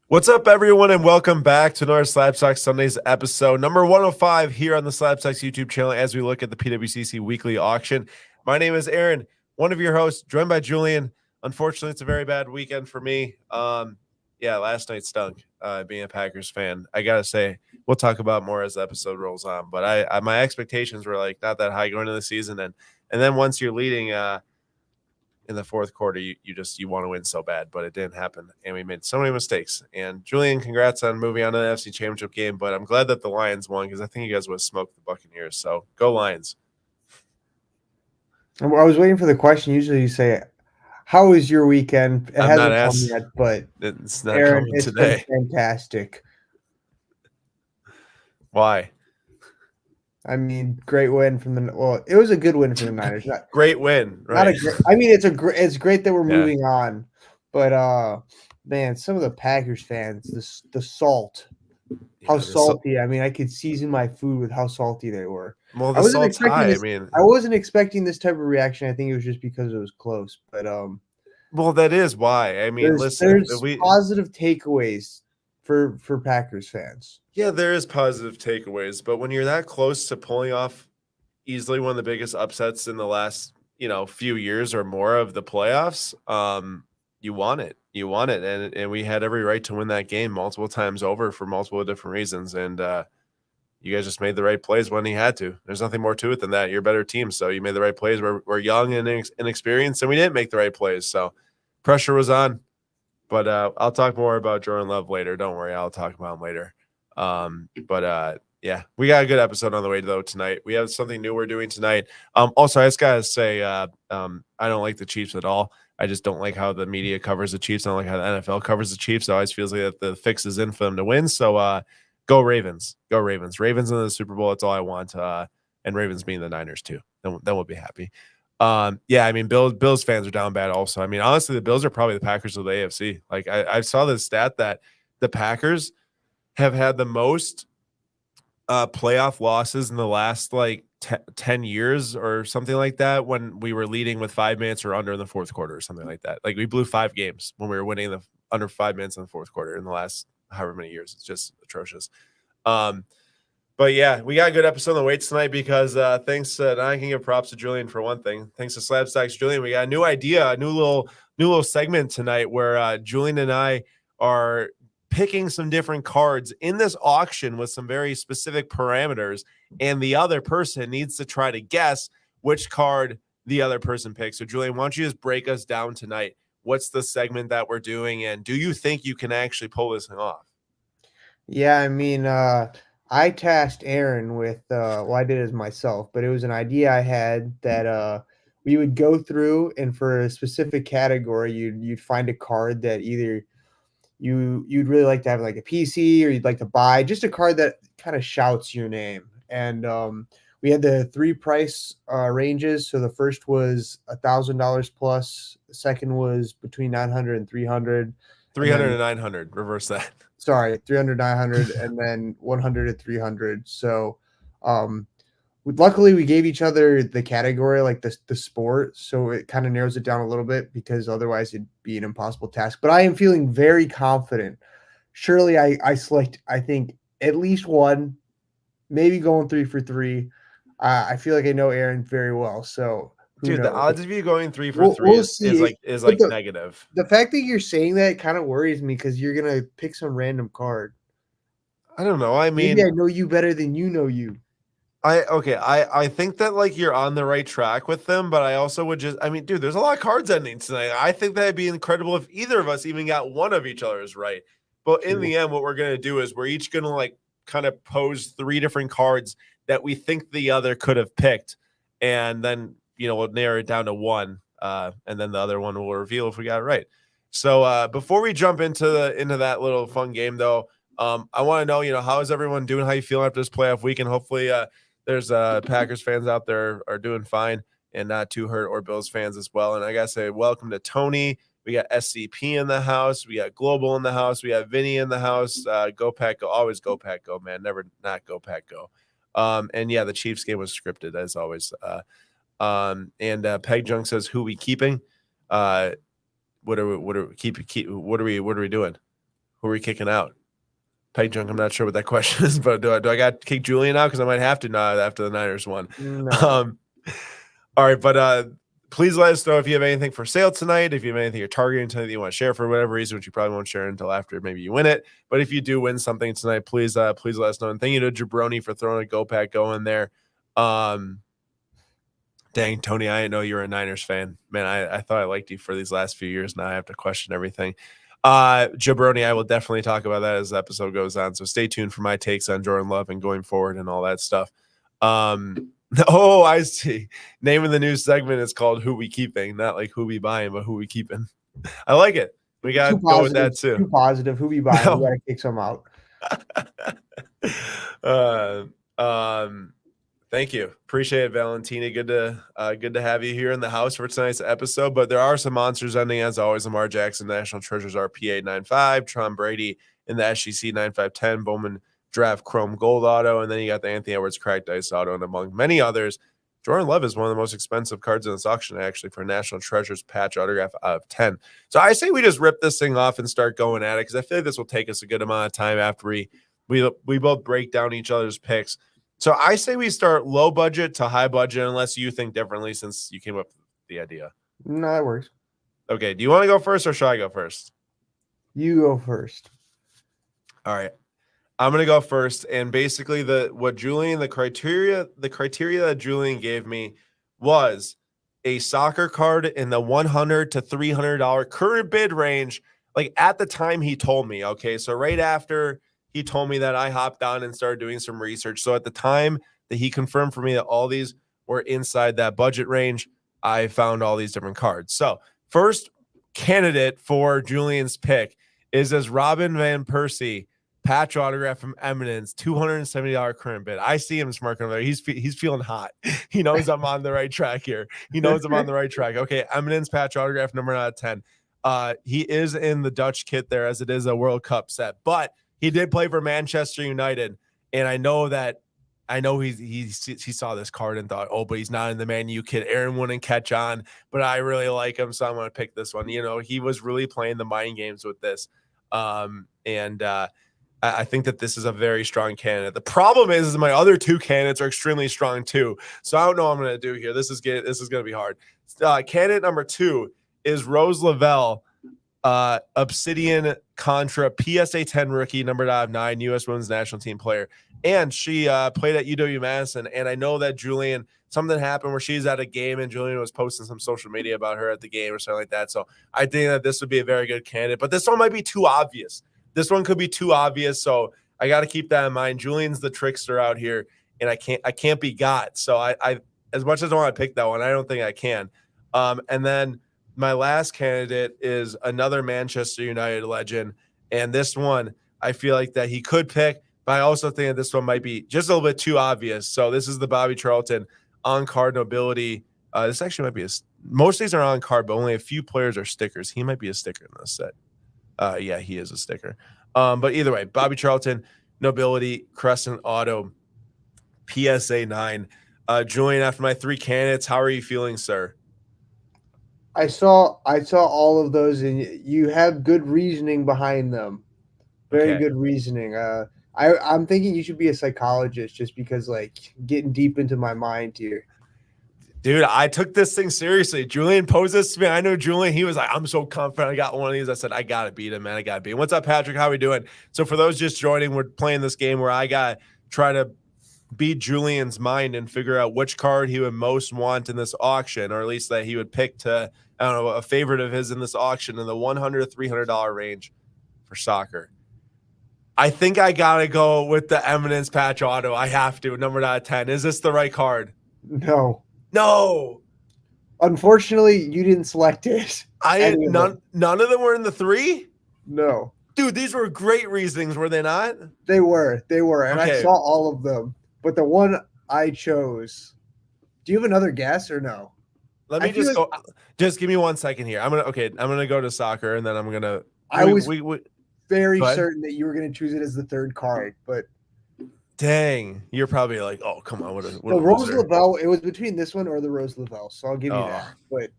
What's up, everyone, and welcome back to another Slabstox Sundays episode, number 105 here on the Slabstox YouTube channel as we look at the PWCC Weekly Auction. My name is Aaron, one of your hosts, joined by Julian. Unfortunately, it's a very bad weekend for me. Last night stunk, being a Packers fan. I got to say, we'll talk about more as the episode rolls on, but I my expectations were like not that high going into the season, and then once you're leading in the fourth quarter, you want to win so bad, but it didn't happen, and we made so many mistakes. And Julian, congrats on moving on to the NFC Championship game, but I'm glad that the Lions won because I think you guys would have smoked the Buccaneers. So go Lions. I was waiting for the question. Usually you say, "How was your weekend?" It I'm not hasn't come asked. yet, but It's not Aaron, coming it's been today. fantastic. Why? I mean, great win from the. Well, it was a good win for the Niners. Great win, Not a right? great. I mean, it's great that we're Yeah. moving on, but man, some of the Packers fans, the salt, how salty. I mean, I could season my food with how salty they were. Well, I the wasn't salt's expecting high. this. I mean, I wasn't expecting this type of reaction. I think it was just because it was close, but well, that is why. I mean, there's listen, if positive takeaways for Packers fans. yeah, there is positive takeaways, but when you're that close to pulling off easily one of the biggest upsets in the last, few years or more of the playoffs, you want it. You want it. And we had every right to win that game multiple times over for multiple different reasons. And you guys just made the right plays when he had to. There's nothing more to it than that. You're a better team. So you made the right plays. We're young and inexperienced, and we didn't make the right plays. So pressure was on. But I'll talk more about Jordan Love later. Don't worry. I'll talk about him later. Yeah, we got a good episode on the way though tonight. We have something new we're doing tonight. Also, I just gotta say, I don't like the Chiefs at all. I just don't like how the media covers the Chiefs. I don't like how the NFL covers the Chiefs. It always feels like that the fix is in for them to win. So go Ravens. Go Ravens. Ravens in the Super Bowl. That's all I want. And Ravens being the Niners too. Then we'll be happy. I mean, Bills fans are down bad also. I mean, honestly, the Bills are probably the Packers of the AFC. Like I saw the stat that the Packers have had the most playoff losses in the last 10 years or something like that, when we were leading with 5 minutes or under in the fourth quarter or something like that. Like we blew 5 games when we were winning the under 5 minutes in the fourth quarter in the last however many years. It's just atrocious. But yeah, we got a good episode on the weights tonight because thanks and I can give props to Julian for one thing. Thanks to Slabstacks Julian, we got a new idea, a new little segment tonight where Julian and I are picking some different cards in this auction with some very specific parameters, and the other person needs to try to guess which card the other person picks. So Julian, why don't you just break us down tonight? What's the segment that we're doing, and do you think you can actually pull this thing off? Yeah, I mean, I tasked Aaron with I did it as myself, but it was an idea I had that we would go through, and for a specific category, you'd find a card that either you'd really like to have like a PC, or you'd like to buy just a card that kind of shouts your name. And we had the 3 price ranges. So the first was $1,000 plus. The second was between 900 and 300. 300 and 900. Reverse that. Sorry, 300, 900, and then 100 to 300. So, luckily we gave each other the category, like the sport, so it kind of narrows it down a little bit, because otherwise it'd be an impossible task. But I am feeling very confident. Surely I select, I think, at least one, maybe going 3 for 3. I feel like I know Aaron very well, so who Dude, the knows? odds of you going 3 for 3 We'll is see. like negative. The fact that you're saying that kind of worries me, because you're gonna pick some random card. I don't know. I mean, Maybe I know you better than you know you. I think that like you're on the right track with them, but I also would just, I mean, dude, there's a lot of cards ending tonight. I think that'd be incredible if either of us even got one of each other's right. But in the end, what we're gonna do is we're each gonna like kind of pose 3 different cards that we think the other could have picked, and then we'll narrow it down to one, and then the other one will reveal if we got it right. So before we jump into that little fun game, though, I want to know, how is everyone doing? How you feeling after this playoff week? And hopefully, there's Packers fans out there are doing fine and not too hurt, or Bills fans as well. And I gotta say, welcome to Tony. We got SCP in the house. We got Global in the house. We got Vinny in the house. Go Pack Go. Always Go Pack Go, man. Never not Go Pack Go. And yeah, the Chiefs game was scripted as always. And Peg Junk says, "Who we keeping? What are we doing? Who are we kicking out? Peg Junk, I'm not sure what that question is, but do I got to kick Julian out? Because I might have to now after the Niners won. No. All right, but please let us know if you have anything for sale tonight, if you have anything you're targeting tonight that you want to share for whatever reason, which you probably won't share until after maybe you win it. But if you do win something tonight, please let us know. And thank you to Jabroni for throwing a go pack going there. Dang, Tony, I didn't know you were a Niners fan. Man, I thought I liked you for these last few years. Now I have to question everything. Jabroni, I will definitely talk about that as the episode goes on. So stay tuned for my takes on Jordan Love and going forward and all that stuff. Oh, I see. Name of the new segment is called Who We Keeping, not like who we buying, but who we keeping. I like it. We got to go with that too. Too positive. Who we buying? No. We got to kick some out. Thank you. Appreciate it, Valentina. Good to have you here in the house for tonight's episode. But there are some monsters ending, as always. Lamar Jackson, National Treasures RPA 95, Tom Brady in the SGC 9510, Bowman Draft Chrome Gold Auto, and then you got the Anthony Edwards Cracked Ice Auto, and among many others. Jordan Love is one of the most expensive cards in this auction, actually, for National Treasures patch autograph out of 10. So I say we just rip this thing off and start going at it, because I feel like this will take us a good amount of time after we both break down each other's picks. So I say we start low budget to high budget, unless you think differently since you came up with the idea. No, that works. Okay, do you want to go first or should I go first? You go first. All right. I'm gonna go first, and basically the criteria that Julian gave me was a soccer card in the $100 to $300 current bid range. Like at the time he told me, okay, so right after he told me that, I hopped on and started doing some research. So at the time that he confirmed for me that all these were inside that budget range, I found all these different cards. So first candidate for Julian's pick is as Robin Van Persie. Patch autograph from Eminence, $270 current bid. I see him smirking over there. He's feeling hot. He knows I'm on the right track here. He knows I'm on the right track. Okay, Eminence patch autograph number out of 10. He is in the Dutch kit there, as it is a World Cup set, but he did play for Manchester United, and I know he saw this card and thought, oh, but he's not in the Man U kit. Aaron wouldn't catch on, but I really like him, so I'm going to pick this one. You know, he was really playing the mind games with this, I think that this is a very strong candidate. The problem is my other two candidates are extremely strong too. So I don't know what I'm going to do here. This is going to be hard. Candidate number 2 is Rose Lavelle, Obsidian Contra, PSA 10 rookie, numbered out of 9, U.S. Women's National Team player. And she played at UW-Madison. And I know that Julian, something happened where she's at a game and Julian was posting some social media about her at the game or something like that. So I think that this would be a very good candidate. But this one might be too obvious. This one could be too obvious, so I got to keep that in mind. Julian's the trickster out here, and I can't be got. So I as much as I want to pick that one, I don't think I can. And then my last candidate is another Manchester United legend, and this one I feel like that he could pick, but I also think that this one might be just a little bit too obvious. So this is the Bobby Charlton on card nobility. This actually might be most of these are on card, but only a few players are stickers. He might be a sticker in this set. Yeah, he is a sticker. But either way, Bobby Charlton, Nobility, Crescent Auto, PSA 9. Julian, after my 3 candidates, how are you feeling, sir? I saw all of those, and you have good reasoning behind them. Very good reasoning. I'm thinking you should be a psychologist, just because, like, getting deep into my mind here. Dude, I took this thing seriously. Julian posed this to me. I know Julian. He was like, I'm so confident I got one of these. I said, I got to beat him, man. I got to beat him. What's up, Patrick? How are we doing? So for those just joining, we're playing this game where I got to try to beat Julian's mind and figure out which card he would most want in this auction, or at least that he would pick to, I don't know, a favorite of his in this auction in the $100 to $300 range for soccer. I think I got to go with the Eminence patch auto. I have to. Numbered out of 10. Is this the right card? No. Unfortunately, you didn't select it. None of them were in the 3? No. Dude, these were great reasonings, were they not? They were. And okay. I saw all of them. But the one I chose. Do you have another guess or no? Let me go. Just give me 1 second here. I'm gonna go to soccer, and then I'm gonna. I was very certain that you were gonna choose it as the 3rd card, but. Dang, you're probably like, oh, come on. What Rose Lavelle, it was between this one or the Rose Lavelle, so I'll give you that. But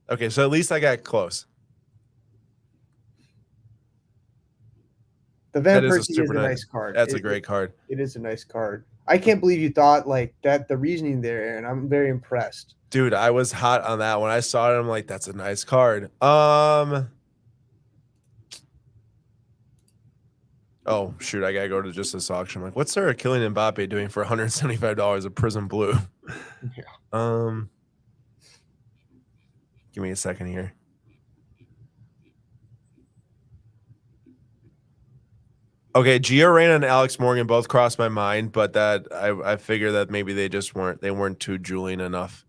okay, so at least I got close. The Van That is a Persie is super a nice. nice card. That's a great card. It is a nice card. I can't believe you thought like that. The reasoning there, and I'm very impressed. Dude, I was hot on that when I saw it. I'm like, that's a nice card. Oh shoot, I gotta go to just this auction. I'm like, what's Sarah Kylian Mbappe doing for $175 a Prism Blue? Yeah. Give me a second here. Okay, Gio Reyna and Alex Morgan both crossed my mind, but that I figure that maybe they weren't too Julian enough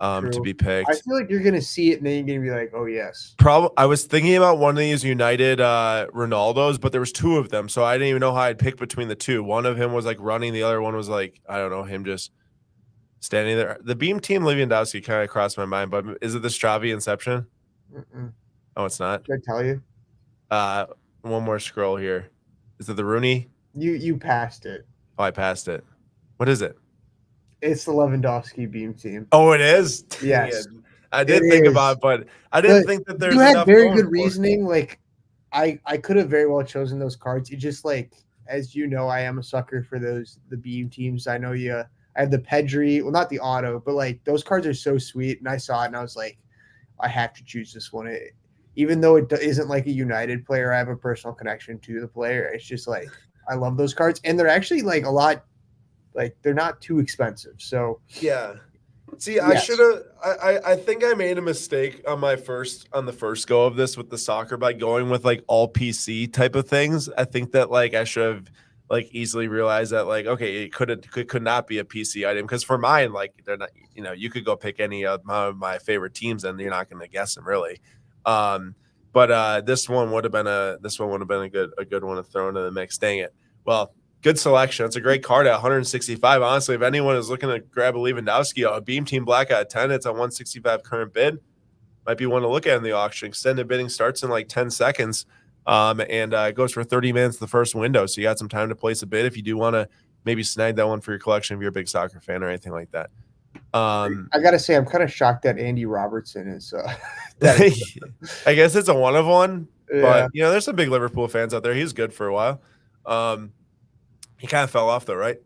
to be picked. I feel like you're gonna see it and then you're gonna be like, oh yes. I was thinking about one of these United Ronaldos, but there was two of them, so I didn't even know how I'd pick between the two. One of him was like running, the other one was like, I don't know, him just standing there. The Beam Team Lewandowski kind of crossed my mind, but is it the Stravi Inception? Oh, it's not. Did I tell you? One more scroll here. Is it the Rooney? You passed it. Oh, I passed it. What is it? It's the Lewandowski Beam Team. Oh, it is? Yes. I did think about it, but I didn't think that there's you had enough very going good for it. reasoning. Like I could have very well chosen those cards. You just like, as you know, I am a sucker for the Beam Teams. I know you. I had the Pedri, well, not the auto, but like those cards are so sweet. And I saw it and I was like, I have to choose this one. Even though it isn't like a United player, I have a personal connection to the player. It's just like, I love those cards. And they're actually like a lot, like they're not too expensive. So yeah. See, I should have. I think I made a mistake on the first go of this with the soccer by going with like all PC type of things. I think that like I should have like easily realized that like okay, it could not be a PC item because for mine like they're not. You know, you could go pick any of my favorite teams and you're not going to guess them really. But this one would have been a good one to throw into the mix. Dang it. Well. Good selection. It's a great card at 165. Honestly, if anyone is looking to grab a Lewandowski, a Beam Team Black at 10, it's at 165 current bid. Might be one to look at in the auction. Extended bidding starts in like 10 seconds, and it goes for 30 minutes the first window. So you got some time to place a bid if you do want to maybe snag that one for your collection if you're a big soccer fan or anything like that. I gotta say, I'm kind of shocked that Andy Robertson is. I guess it's a one of one, but Yeah. there's some big Liverpool fans out there. He's good for a while. He kind of fell off though, right?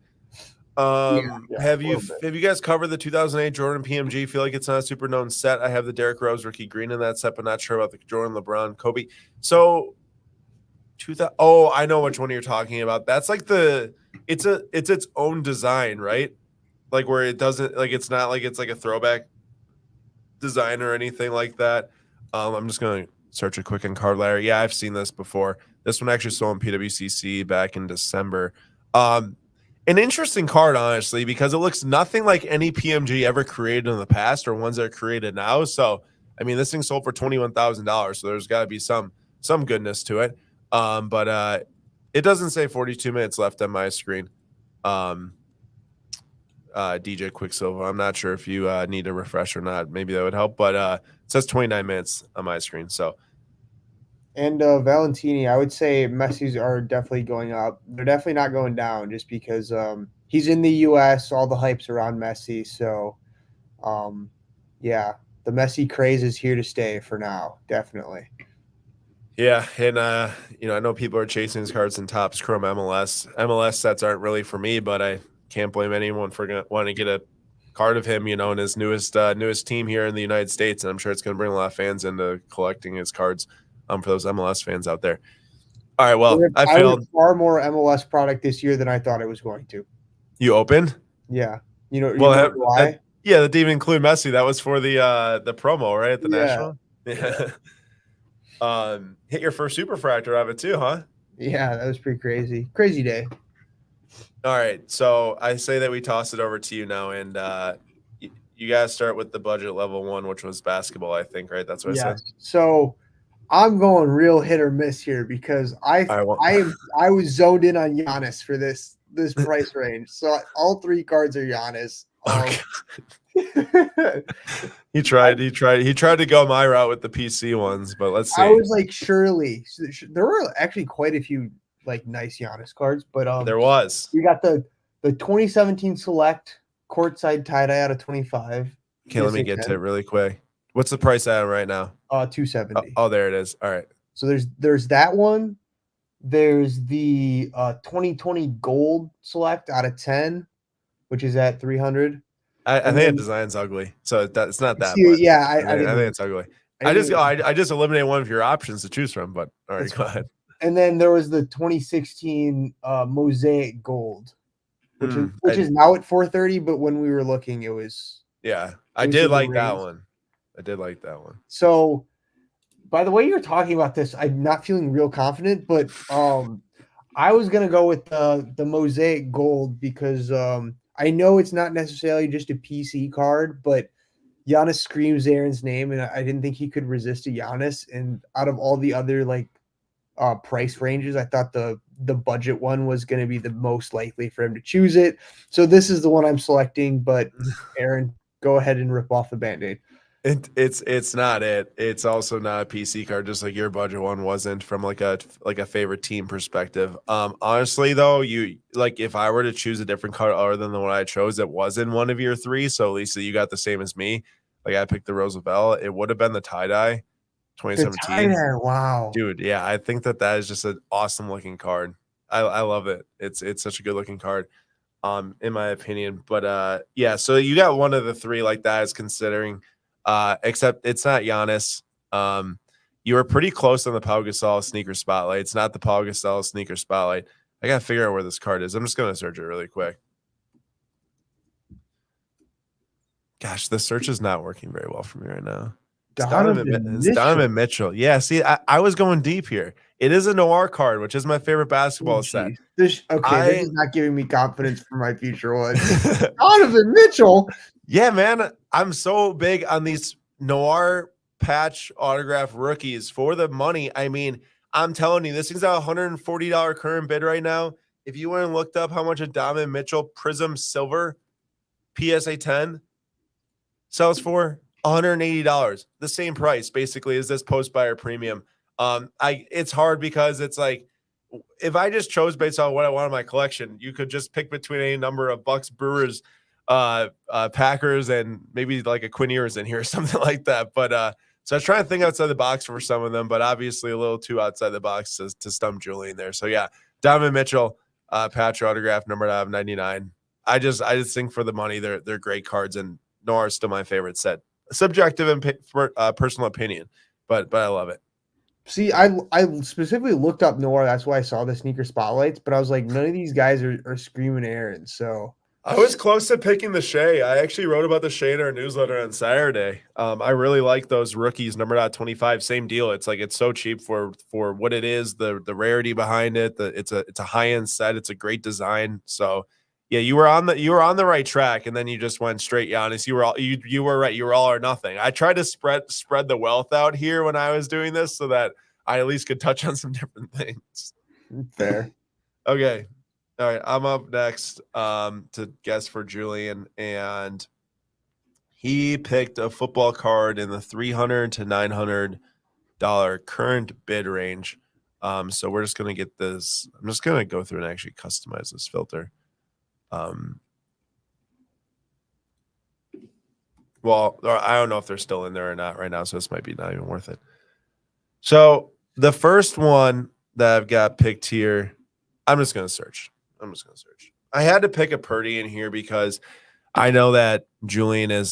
Have you guys covered the 2008 Jordan PMG? Feel like it's not a super known set. I have the Derrick Rose rookie green in that set, but not sure about the Jordan, LeBron, Kobe. So, I know which one you're talking about. That's like it's its own design, right? Like where it doesn't like it's not like it's like a throwback design or anything like that. I'm just gonna search a quick in card ladder. Yeah, I've seen this before. This one actually sold in PWCC back in December. An interesting card, honestly, because it looks nothing like any PMG ever created in the past or ones that are created now. So, I mean, this thing sold for $21,000. So there's got to be some goodness to it. But it doesn't say 42 minutes left on my screen. DJ Quicksilver. I'm not sure if you need a refresh or not. Maybe that would help. But it says 29 minutes on my screen. So. And Valentini, I would say Messi's are definitely going up. They're definitely not going down just because he's in the U.S. All the hype's around Messi. So, yeah, the Messi craze is here to stay for now. Definitely. Yeah, and I know people are chasing his cards in Topps Chrome MLS. MLS sets aren't really for me, but I can't blame anyone for wanting to get a card of him, in his newest team here in the United States. And I'm sure it's going to bring a lot of fans into collecting his cards. For those MLS fans out there. All right, well, I failed. Far more MLS product this year than I thought it was going to. You opened? Yeah. You know why? Yeah, that didn't even include Messi. That was for the promo, right? At the National? Yeah. Hit your first superfractor of it too, huh? Yeah, that was pretty crazy. Crazy day. All right, so I say that we toss it over to you now, and you guys start with the budget level one, which was basketball, I think, right? That's what I said. So I'm going real hit or miss here because I was zoned in on Giannis for this price range. So all three cards are Giannis. He tried to go my route with the PC ones, but let's see. I was like, surely there were actually quite a few like nice Giannis cards, but there was. We got the 2017 Select courtside tie-dye out of 25. Okay, let me get to it really quick. What's the price at right now? 270. Oh, there it is. All right. So there's that one. There's the 2020 Gold Select out of 10, which is at 300. I And think the then design's ugly, so it's not that see, much. yeah, I think it's ugly. I didn't even I just eliminated one of your options to choose from, but all right, That's go fine. ahead. And then there was the 2016 Mosaic Gold, which is I, now at 430, but when we were looking, yeah, I it was did in the like that range. one. I did like that one. So by the way you're talking about this, I'm not feeling real confident, but I was gonna go with the Mosaic Gold because I know it's not necessarily just a PC card, but Giannis screams Aaron's name, and I didn't think he could resist a Giannis. And out of all the other like price ranges, I thought the budget one was going to be the most likely for him to choose it. So this is the one I'm selecting. But Aaron, go ahead and rip off the Band-Aid. It's not it. It's also not a PC card, just like your budget one wasn't from like a favorite team perspective. Honestly though, you like if I were to choose a different card other than the one I chose, it was in one of your three. So Lisa, you got the same as me. Like I picked the Roosevelt. It would have been the tie-dye The 2017. tie-dye, wow. Dude, yeah, I think that is just an awesome looking card. I love it. It's such a good looking card, in my opinion. But yeah, so you got one of the three like that is considering. Except it's not Giannis. You were pretty close on the Pau Gasol sneaker spotlight. It's not the Pau Gasol sneaker spotlight. I gotta figure out where this card is. I'm just gonna search it really quick. Gosh, the search is not working very well for me right now. It's Donovan Mitchell. Yeah, see, I was going deep here. It is a noir card, which is my favorite basketball set. This is not giving me confidence for my future one. Donovan Mitchell. Yeah, man, I'm so big on these noir patch autograph rookies for the money. I mean, I'm telling you, this thing's at $140 current bid right now. If you went and looked up how much a Donovan Mitchell Prism Silver PSA 10 sells for, $180, the same price basically as this post buyer premium. It's hard because it's like if I just chose based on what I want in my collection, you could just pick between any number of Bucks, Brewers, Packers, and maybe like a Quinn Ewers in here or something like that. But so I was trying to think outside the box for some of them, but obviously a little too outside the box to stump Julian there. So yeah, Donovan Mitchell, patch autograph numbered out of 99. I just think for the money, they're great cards, and Noir is still my favorite set. Subjective and personal opinion, but I love it. See, I specifically looked up Noir. That's why I saw the sneaker spotlights. But I was like, none of these guys are screaming Aaron. So I was close to picking the Shea. I actually wrote about the Shea in our newsletter on Saturday. I really like those rookies numbered out 25. Same deal. It's like it's so cheap for what it is. The rarity behind it. It's a high end set. It's a great design. So yeah, you were on the right track, and then you just went straight Giannis. You were right. You were all or nothing. I tried to spread the wealth out here when I was doing this so that I at least could touch on some different things. fair. Okay. All right. I'm up next to guess for Julian, and he picked a football card in the $300 to $900 current bid range. So we're just gonna get this. I'm just gonna go through and actually customize this filter. Well, I don't know if they're still in there or not right now, so this might be not even worth it. So the first one that I've got picked here, I'm just gonna search. I had to pick a Purdy in here because I know that Julian is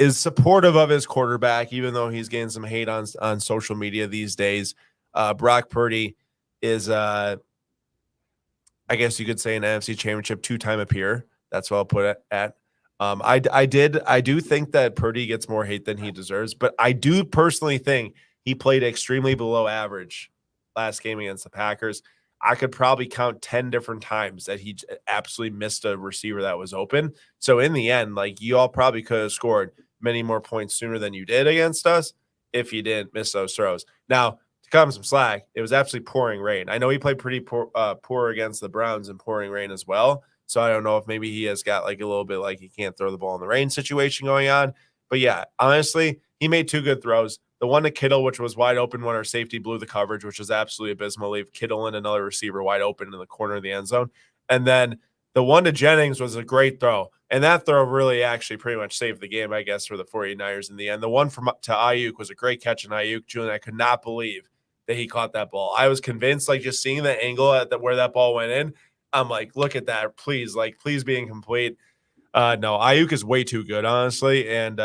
supportive of his quarterback, even though he's getting some hate on social media these days. Brock Purdy is I guess you could say an NFC Championship 2-time appear. That's what I'll put it at. I do think that Purdy gets more hate than he deserves, but I do personally think he played extremely below average last game against the Packers. I could probably count 10 different times that he absolutely missed a receiver that was open. So in the end, like you all probably could have scored many more points sooner than you did against us if you didn't miss those throws. Now, cut him some slack. It was absolutely pouring rain. I know he played pretty poor against the Browns in pouring rain as well. So I don't know if maybe he has got like a little bit like he can't throw the ball in the rain situation going on. But yeah, honestly, he made two good throws. The one to Kittle, which was wide open when our safety blew the coverage, which was absolutely abysmal. Leave Kittle and another receiver wide open in the corner of the end zone. And then the one to Jennings was a great throw. And that throw really actually pretty much saved the game, I guess, for the 49ers in the end. The one to Ayuk was a great catch in Ayuk. Julian, I could not believe that he caught that ball. I was convinced, like just seeing the angle at where that ball went in. I'm like, look at that, please, like please be incomplete. No, Ayuk is way too good, honestly, and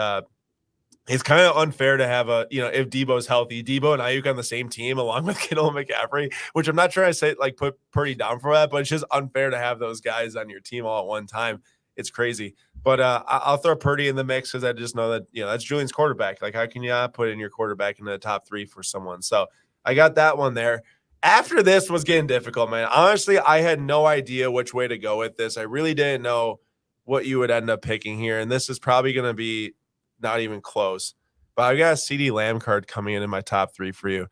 it's kind of unfair to have if Debo's healthy, Debo and Ayuk on the same team along with Kittle and McCaffrey, which I'm not trying to say like put Purdy down for that, but it's just unfair to have those guys on your team all at one time. It's crazy. But I'll throw Purdy in the mix because I just know that, that's Julian's quarterback. Like, how can you not put in your quarterback in the top 3 for someone? So I got that one there. After this was getting difficult, man. Honestly, I had no idea which way to go with this. I really didn't know what you would end up picking here. And this is probably going to be not even close. But I've got a CD Lamb card coming in my top 3 for you.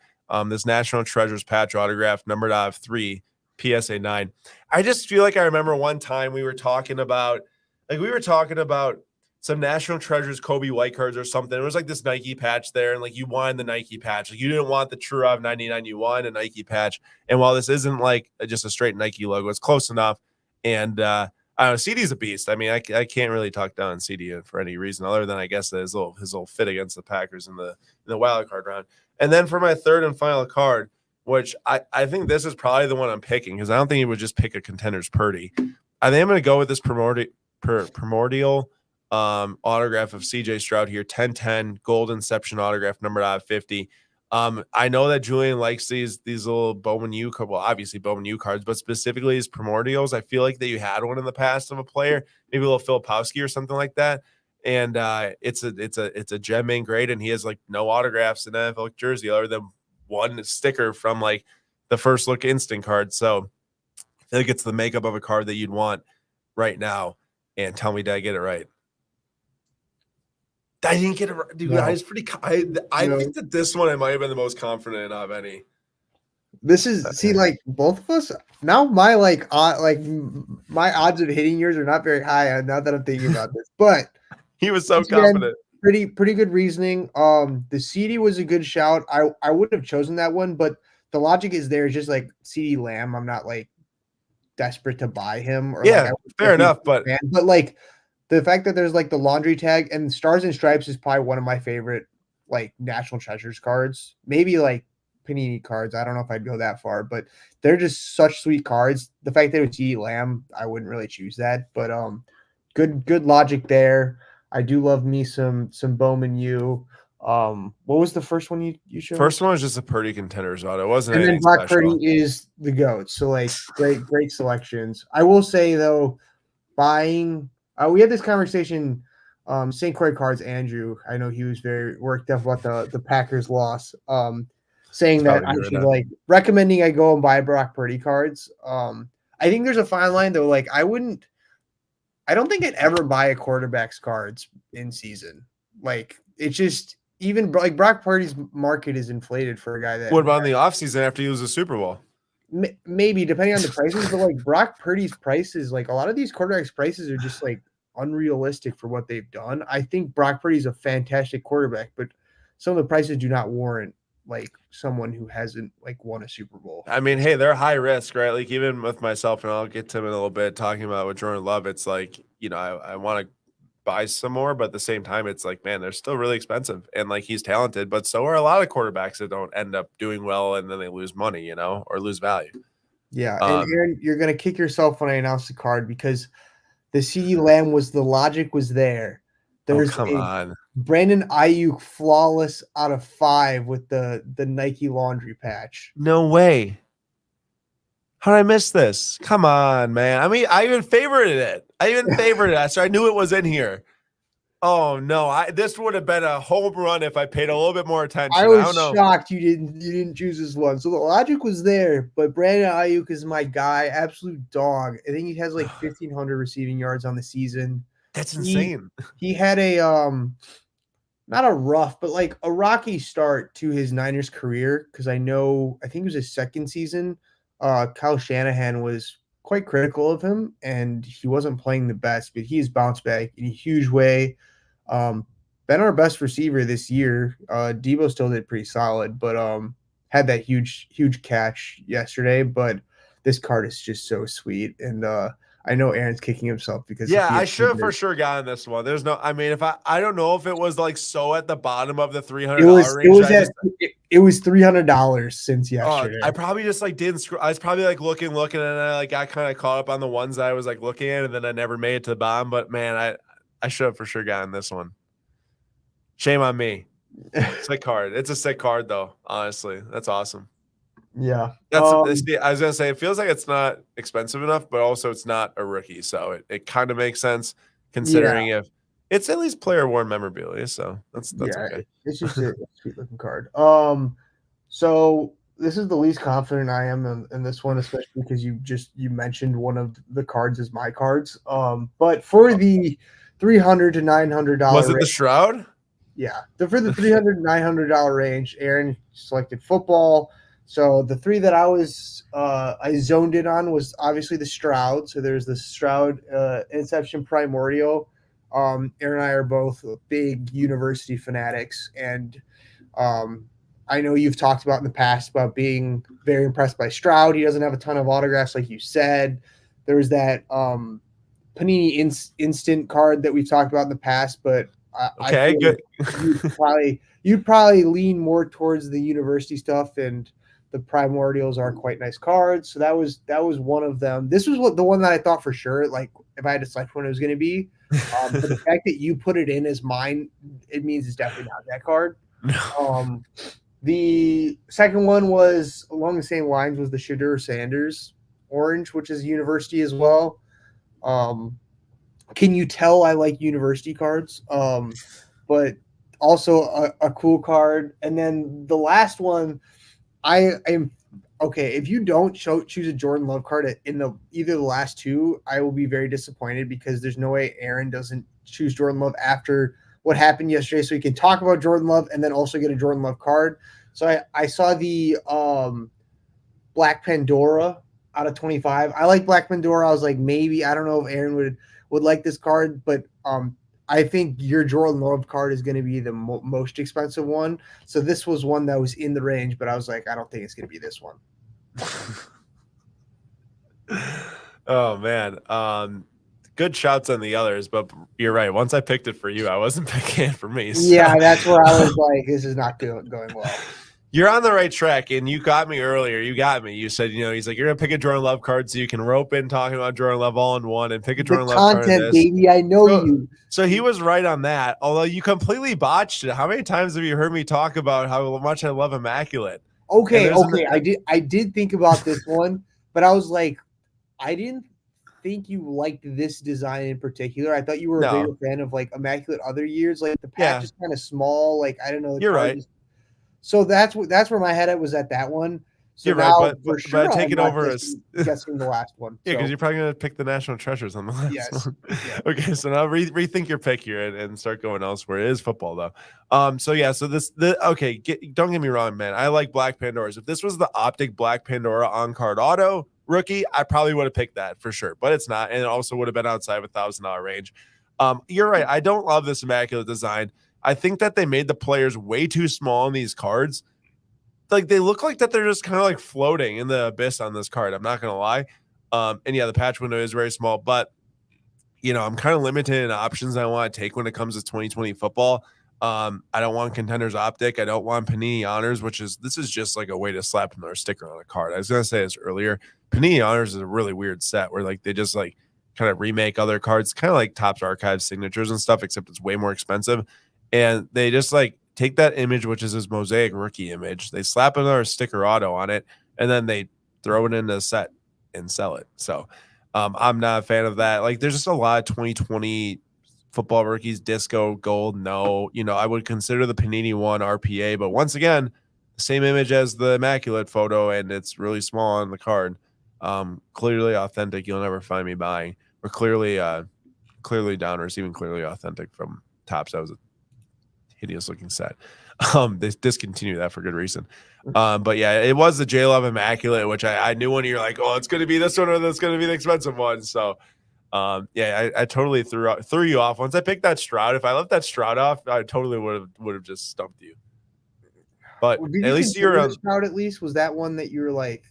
This National Treasures patch autograph, numbered out of 3, PSA 9. I just feel like I remember one time we were talking about some National Treasures Kobe White cards or something. It was like this Nike patch there, and like you wanted the Nike patch. Like you didn't want the True of 99, you wanted a Nike patch. And while this isn't like just a straight Nike logo, it's close enough. And I don't know, CD's a beast. I mean, I can't really talk down CD for any reason other than I guess that his little fit against the Packers in the wild card round. And then for my third and final card, which I think this is probably the one I'm picking because I don't think he would just pick a contender's Purdy. I think I'm going to go with this primordial autograph of CJ Stroud here, 1010 gold inception autograph, numbered out of 50. I know that Julian likes these little Bowman U, well, obviously Bowman U cards, but specifically his primordials. I feel like that you had one in the past of a player, maybe a little Filipowski or something like that. And it's a gem main grade, and he has like no autographs in NFL jersey other than one sticker from like the first look instant card. So I feel like it's the makeup of a card that you'd want right now. And tell me, did I get it right? I didn't get it right, dude. No. I was pretty. I think that this one I might have been the most confident of any. This is like both of us now. My my odds of hitting yours are not very high. Now that I'm thinking about this, but he was so confident. Pretty good reasoning. The CD was a good shout. I wouldn't have chosen that one, but the logic is there. It's just like CD Lamb. I'm not like desperate to buy him. Or yeah, fair enough. But like. The fact that there's like the laundry tag and Stars and Stripes is probably one of my favorite like National Treasures cards. Maybe like Panini cards. I don't know if I'd go that far, but they're just such sweet cards. The fact that it's E Lamb, I wouldn't really choose that. But good logic there. I do love me some Bowman U. What was the first one you showed? First one was just a Purdy contenders auto. It wasn't and anything then Brock special. Purdy is the GOAT. So like great selections. I will say though, buying. We had this conversation, St. Croix Cards, Andrew. I know he was very worked up about the Packers loss, saying that I should like recommending I go and buy Brock Purdy cards. I think there's a fine line though. Like I don't think I'd ever buy a quarterback's cards in season. Like it's just even like Brock Purdy's market is inflated for a guy that. What about in the offseason after he loses the Super Bowl? Maybe depending on the prices, but like Brock Purdy's prices, like a lot of these quarterbacks' prices are just like unrealistic for what they've done. I think Brock Purdy's a fantastic quarterback, but some of the prices do not warrant like someone who hasn't like won a Super Bowl. I mean, hey, they're high risk, right? Like even with myself, and I'll get to him in a little bit talking about with Jordan Love. It's like, I want to buy some more, but at the same time, it's like, man, they're still really expensive. And like he's talented, but so are a lot of quarterbacks that don't end up doing well and then they lose money, or lose value. Yeah. And Aaron, you're gonna kick yourself when I announce the card because the CD Lamb the logic was there. There's come on. Brandon Ayuk flawless out of 5 with the Nike laundry patch. No way. How did I miss this? Come on, man. I mean, I even favorited it. So I knew it was in here. Oh no! This would have been a home run if I paid a little bit more attention. I was shocked you didn't choose this one. So the logic was there, but Brandon Ayuk is my guy, absolute dog. I think he has like 1,500 receiving yards on the season. That's insane. He had a not a rough, but like a rocky start to his Niners career because I think it was his second season. Kyle Shanahan was quite critical of him, and he wasn't playing the best, but he's bounced back in a huge way. Been our best receiver this year. Debo still did pretty solid, but had that huge catch yesterday. But this card is just so sweet, and I know Aaron's kicking himself because Yeah, he I should have for sure gotten this one. There's no, I mean, if I don't know if it was like so at the bottom of the $300 range. It was $300 since yesterday. I probably just like didn't scroll. I was probably like looking, and I like got kind of caught up on the ones that I was like looking at, and then I never made it to the bottom. But man, I should have for sure gotten this one. Shame on me. Sick card. It's a sick card though. Honestly, that's awesome. Yeah. I was gonna say it feels like it's not expensive enough, but also it's not a rookie, so it kind of makes sense considering if it's at least player worn memorabilia. So that's okay. It's just a sweet looking card. So this is the least confident I am in this one, especially because you mentioned one of the cards as my cards. But for the $300 to $900, was it the Shroud? Yeah, for the $300 to $900 range, Aaron selected football. So the three that I zoned in on was obviously the Stroud. So there's the Stroud Inception Primordial. Aaron and I are both big university fanatics, and I know you've talked about in the past about being very impressed by Stroud. He doesn't have a ton of autographs, like you said. There was that Panini Instant card that we've talked about in the past, but okay, good. You'd probably lean more towards the university stuff, and the Primordials are quite nice cards. So that was one of them. This was the one that I thought for sure, like if I had to select one, it was going to be. But the fact that you put it in as mine, it means it's definitely not that card. The second one was along the same lines, was the Shadur Sanders orange, which is university as well. Can you tell I like university cards? But also a cool card. And then the last one, I am okay. If you don't choose a Jordan Love card in either the last two, I will be very disappointed, because there's no way Aaron doesn't choose Jordan Love after what happened yesterday, so he can talk about Jordan Love and then also get a Jordan Love card. So I saw the Black Pandora out of 25. I like Black Pandora. I was like, maybe, I don't know if Aaron would like this card, but I think your Jordan Love card is going to be the most expensive one. So this was one that was in the range, but I was like, I don't think it's going to be this one. Oh man. Good shouts on the others, but you're right. Once I picked it for you, I wasn't picking it for me. So. Yeah, that's where I was like, this is not going well. You're on the right track, and you got me earlier. You got me. You said, he's like, you're gonna pick a Jordan Love card so you can rope in talking about Jordan Love all in one and pick a Jordan Love card. Content, baby, I know you. So he was right on that. Although you completely botched it. How many times have you heard me talk about how much I love Immaculate? Okay. I did think about this one, but I was like, I didn't think you liked this design in particular. I thought you were a bigger fan of like Immaculate other years. Like the patch is kind of small. Like I don't know. You're right. So that's where my head was at that one. So you're right, but I take it over as guessing the last one. Yeah, because you're probably gonna pick the National Treasures on the last one. Yeah. Okay, so now rethink your pick here and start going elsewhere. It is football though. So don't get me wrong, man. I like Black Pandoras. If this was the Optic Black Pandora on card auto rookie, I probably would have picked that for sure, but it's not, and it also would have been outside of $1,000 range. You're right. I don't love this Immaculate design. I think that they made the players way too small in these cards. Like they look like that they're just kind of like floating in the abyss on this card. I'm not gonna lie. And yeah, the patch window is very small, but I'm kind of limited in options I want to take when it comes to 2020 football. I don't want Contenders Optic. I don't want Panini Honors, this is just like a way to slap another sticker on a card. I was gonna say this earlier. Panini Honors is a really weird set where like they just like kind of remake other cards, kind of like Topps Archive signatures and stuff, except it's way more expensive. And they just like take that image, which is his Mosaic rookie image, they slap another sticker auto on it, and then they throw it into a set and sell it. So I'm not a fan of that. Like there's just a lot of 2020 football rookies, disco gold. No, I would consider the Panini one RPA, but once again, the same image as the Immaculate photo, and it's really small on the card. Clearly authentic. You'll never find me buying. Or clearly downers, even clearly authentic from Topps. That was a hideous looking set. They discontinued that for good reason. But yeah, it was the J Love Immaculate, which I knew when you're like, oh, it's going to be this one or that's going to be the expensive one. So I totally threw you off. Once I picked that Stroud, if I left that Stroud off, I totally would have just stumped you. But at least you're on Stroud. At least was that one that you were like,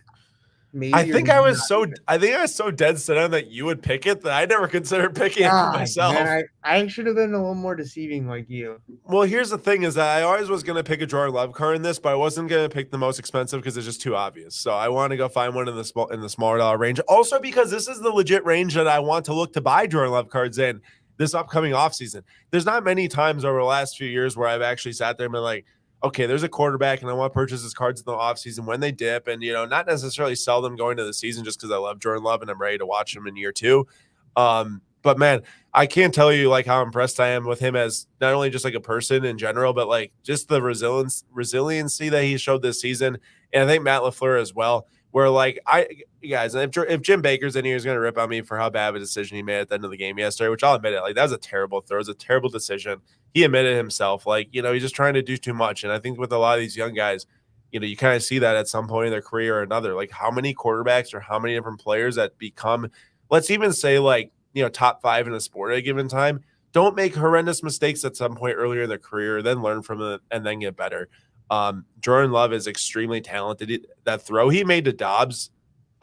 maybe, or not even? I think I was so dead set on that you would pick it that I never considered picking it for God, man, myself. I should have been a little more deceiving like you. Well, here's the thing: is that I always was going to pick a Jordan Love card in this, but I wasn't going to pick the most expensive because it's just too obvious. So I want to go find one in the smaller dollar range. Also, because this is the legit range that I want to look to buy Jordan Love cards in this upcoming offseason. There's not many times over the last few years where I've actually sat there and been like, okay, there's a quarterback and I want to purchase his cards in the offseason when they dip, and not necessarily sell them going to the season just because I love Jordan Love and I'm ready to watch him in year two. But man, I can't tell you like how impressed I am with him as not only just like a person in general, but like just the resiliency that he showed this season. And I think Matt LaFleur as well, where like guys, if Jim Baker's in here, he's going to rip on me for how bad of a decision he made at the end of the game yesterday, which I'll admit it. Like that was a terrible throw. It was a terrible decision. He admitted himself, like, he's just trying to do too much. And I think with a lot of these young guys, you kind of see that at some point in their career or another, like how many quarterbacks or how many different players that become, let's even say like, top 5 in a sport at a given time, don't make horrendous mistakes at some point earlier in their career, then learn from it and then get better. Jordan Love is extremely talented. That throw he made to Dobbs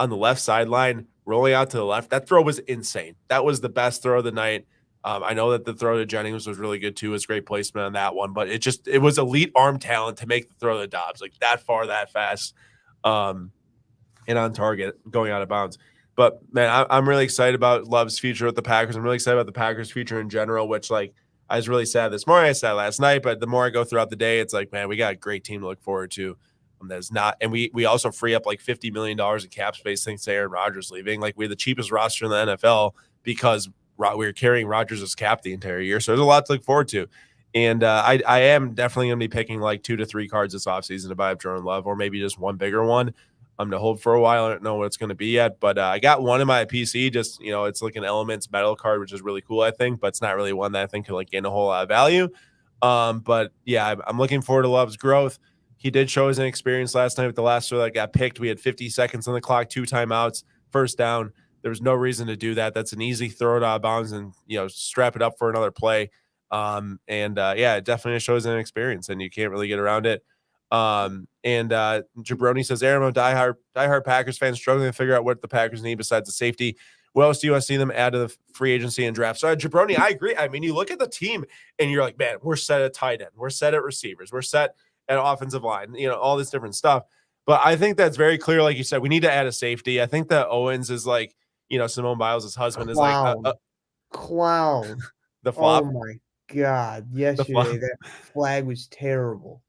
on the left sideline, rolling out to the left, that throw was insane. That was the best throw of the night. I know that the throw to Jennings was really good too. It was great placement on that one, but it was elite arm talent to make the throw to Dobbs, like that far, that fast, and on target, going out of bounds. But man, I'm really excited about Love's future with the Packers. I'm really excited about the Packers' future in general, which like I was really sad this morning. I said last night, but the more I go throughout the day, it's like, man, we got a great team to look forward to. There's not, and we also free up like $50 million in cap space thanks to Aaron Rodgers leaving. Like we have the cheapest roster in the NFL because we were carrying Rodgers as cap the entire year. So there's a lot to look forward to. And I am definitely going to be picking like 2 to 3 cards this offseason to buy up Jordan Love, or maybe just one bigger one. I'm to hold for a while. I don't know what it's going to be yet, but I got one in my PC. Just it's like an Elements metal card, which is really cool, I think, but it's not really one that I think can like gain a whole lot of value. But yeah, I'm looking forward to Love's growth. He did show his inexperience last night with the last throw that got picked. We had 50 seconds on the clock, 2 timeouts, first down. There was no reason to do that. That's an easy throw it out of bounds and strap it up for another play. Yeah, it definitely shows an experience, and you can't really get around it. Jabroni says, Aaron, I'm a diehard Packers fan struggling to figure out what the Packers need besides the safety. What else do you want to see them add to the free agency and draft? So Jabroni, I agree. I mean, you look at the team and you're like, man, we're set at tight end. We're set at receivers. We're set at offensive line, all this different stuff. But I think that's very clear. Like you said, we need to add a safety. I think that Owens is like, Simone Biles' husband is like clown. The flop. Oh my God. Yesterday, that flag was terrible.